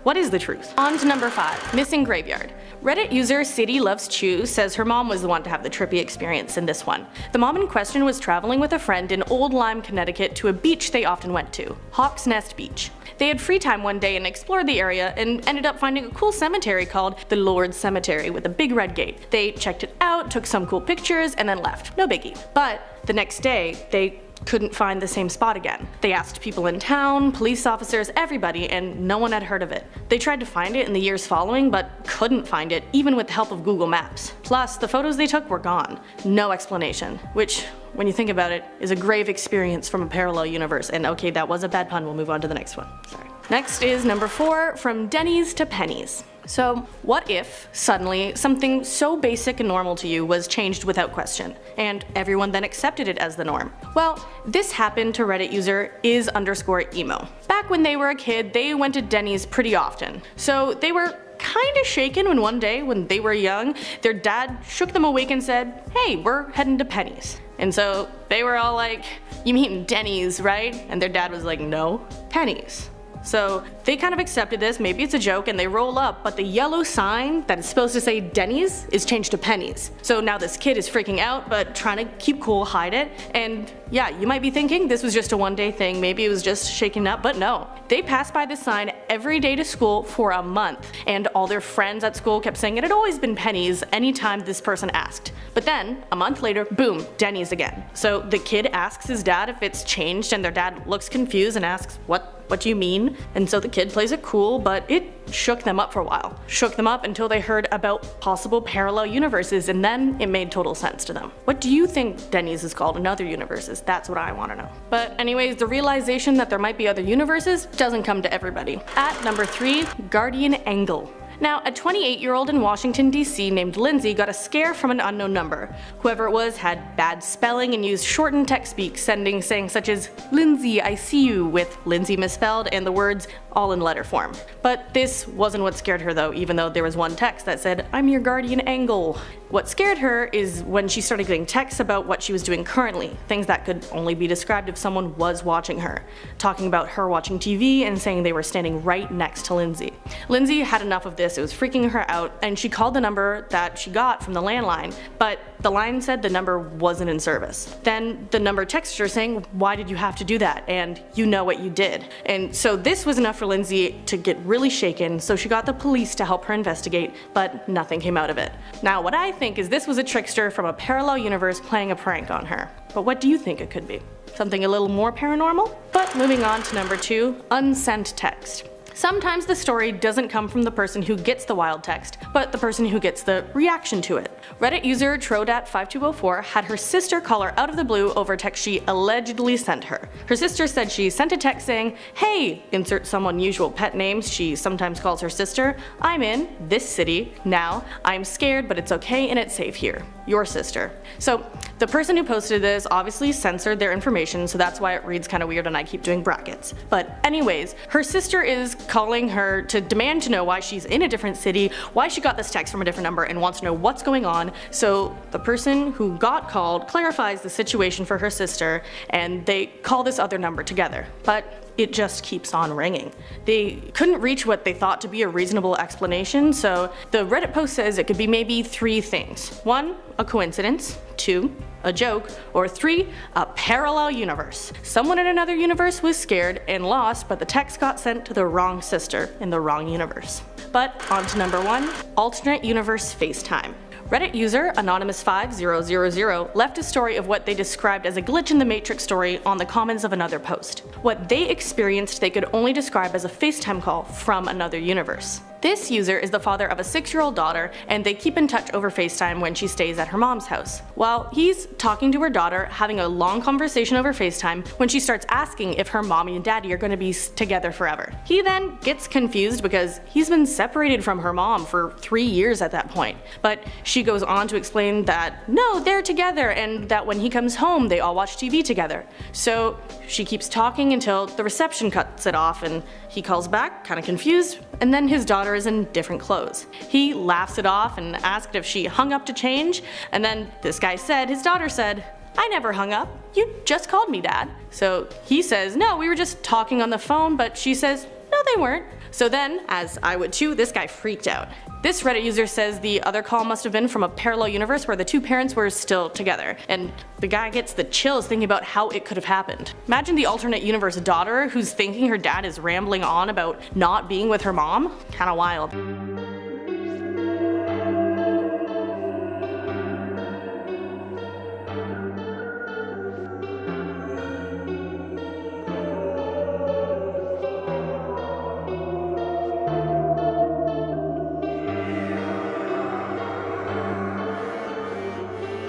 what is the truth? On to number 5, missing graveyard. Reddit user City Loves Chew says her mom was the one to have the trippy experience in this one. The mom in question was traveling with a friend in Old Lyme, Connecticut to a beach they often went to, Hawk's Nest Beach. They had free time one day and explored the area and ended up finding a cool cemetery called the Lord's Cemetery with a big red gate. They checked it out, took some cool pictures, and then left. No biggie. But the next day, they couldn't find the same spot again. They asked people in town, police officers, everybody, and no one had heard of it. They tried to find it in the years following, but couldn't find it, even with the help of Google Maps. Plus, the photos they took were gone. No explanation. Which, when you think about it, is a grave experience from a parallel universe. And okay, that was a bad pun, we'll move on to the next one. Sorry. Next is number 4, from Denny's to Penny's. So, what if, suddenly, something so basic and normal to you was changed without question, and everyone then accepted it as the norm? Well, this happened to Reddit user is_emo. Back when they were a kid, they went to Denny's pretty often. So they were kinda shaken when one day, when they were young, their dad shook them awake and said, hey, we're heading to Penny's. And so they were all like, you mean Denny's, right? And their dad was like, no, Penny's. So they kind of accepted this, maybe it's a joke, and they roll up, but the yellow sign that is supposed to say Denny's is changed to Penny's. So now this kid is freaking out, but trying to keep cool, hide it, and yeah, you might be thinking this was just a one-day thing, maybe it was just shaken up, but no. They passed by this sign every day to school for a month, and all their friends at school kept saying it had always been Penny's anytime this person asked. But then, a month later, boom, Denny's again. So the kid asks his dad if it's changed, and their dad looks confused and asks, what do you mean? And so the kid plays it cool, but it shook them up for a while. Shook them up until they heard about possible parallel universes, and then it made total sense to them. What do you think Denny's is called in other universes? That's what I want to know. But anyways, the realization that there might be other universes doesn't come to everybody. At number 3, Guardian Angle. Now, a 28-year-old in Washington, D.C. named Lindsay got a scare from an unknown number. Whoever it was had bad spelling and used shortened text speak, sending sayings such as, Lindsay, I see you, with Lindsay misspelled and the words all in letter form. But this wasn't what scared her though, even though there was one text that said, I'm your guardian angle. What scared her is when she started getting texts about what she was doing currently, things that could only be described if someone was watching her, talking about her watching TV and saying they were standing right next to Lindsay. Lindsay had enough of this, it was freaking her out, and she called the number that she got from the landline, but the line said the number wasn't in service. Then the number texted her saying, "Why did you have to do that? And you know what you did." And so this was enough for Lindsay to get really shaken, so she got the police to help her investigate, but nothing came out of it. Now what I think is this was a trickster from a parallel universe playing a prank on her. But what do you think it could be? Something a little more paranormal? But moving on to number 2, unsent text. Sometimes the story doesn't come from the person who gets the wild text, but the person who gets the reaction to it. Reddit user Trodat5204 had her sister call her out of the blue over a text she allegedly sent her. Her sister said she sent a text saying, "Hey," insert some unusual pet names she sometimes calls her sister, "I'm in this city now. I'm scared, but it's okay and it's safe here. Your sister." So the person who posted this obviously censored their information, so that's why it reads kind of weird and I keep doing brackets. But anyways, her sister is calling her to demand to know why she's in a different city, why she got this text from a different number, and wants to know what's going on. So the person who got called clarifies the situation for her sister, and they call this other number together. But it just keeps on ringing. They couldn't reach what they thought to be a reasonable explanation, so the Reddit post says it could be maybe 3 things. 1, a coincidence. 2, a joke. Or 3, a parallel universe. Someone in another universe was scared and lost, but the text got sent to the wrong sister in the wrong universe. But on to number 1, alternate universe FaceTime. Reddit user Anonymous5000 left a story of what they described as a glitch in the Matrix story on the comments of another post. What they experienced they could only describe as a FaceTime call from another universe. This user is the father of a 6-year-old daughter, and they keep in touch over FaceTime when she stays at her mom's house. While he's talking to her daughter, having a long conversation over FaceTime, when she starts asking if her mommy and daddy are going to be together forever. He then gets confused because he's been separated from her mom for 3 years at that point. But she goes on to explain that no, they're together, and that when he comes home they all watch TV together. So she keeps talking until the reception cuts it off, and he calls back, kinda confused, and then his daughter is in different clothes. He laughs it off and asked if she hung up to change, and then this guy said his daughter said, "I never hung up, you just called me, Dad." So he says, "No, we were just talking on the phone," but she says, "No, they weren't." So then, as I would too, this guy freaked out. This Reddit user says the other call must have been from a parallel universe where the 2 parents were still together, and the guy gets the chills thinking about how it could have happened. Imagine the alternate universe daughter who's thinking her dad is rambling on about not being with her mom. Kinda wild.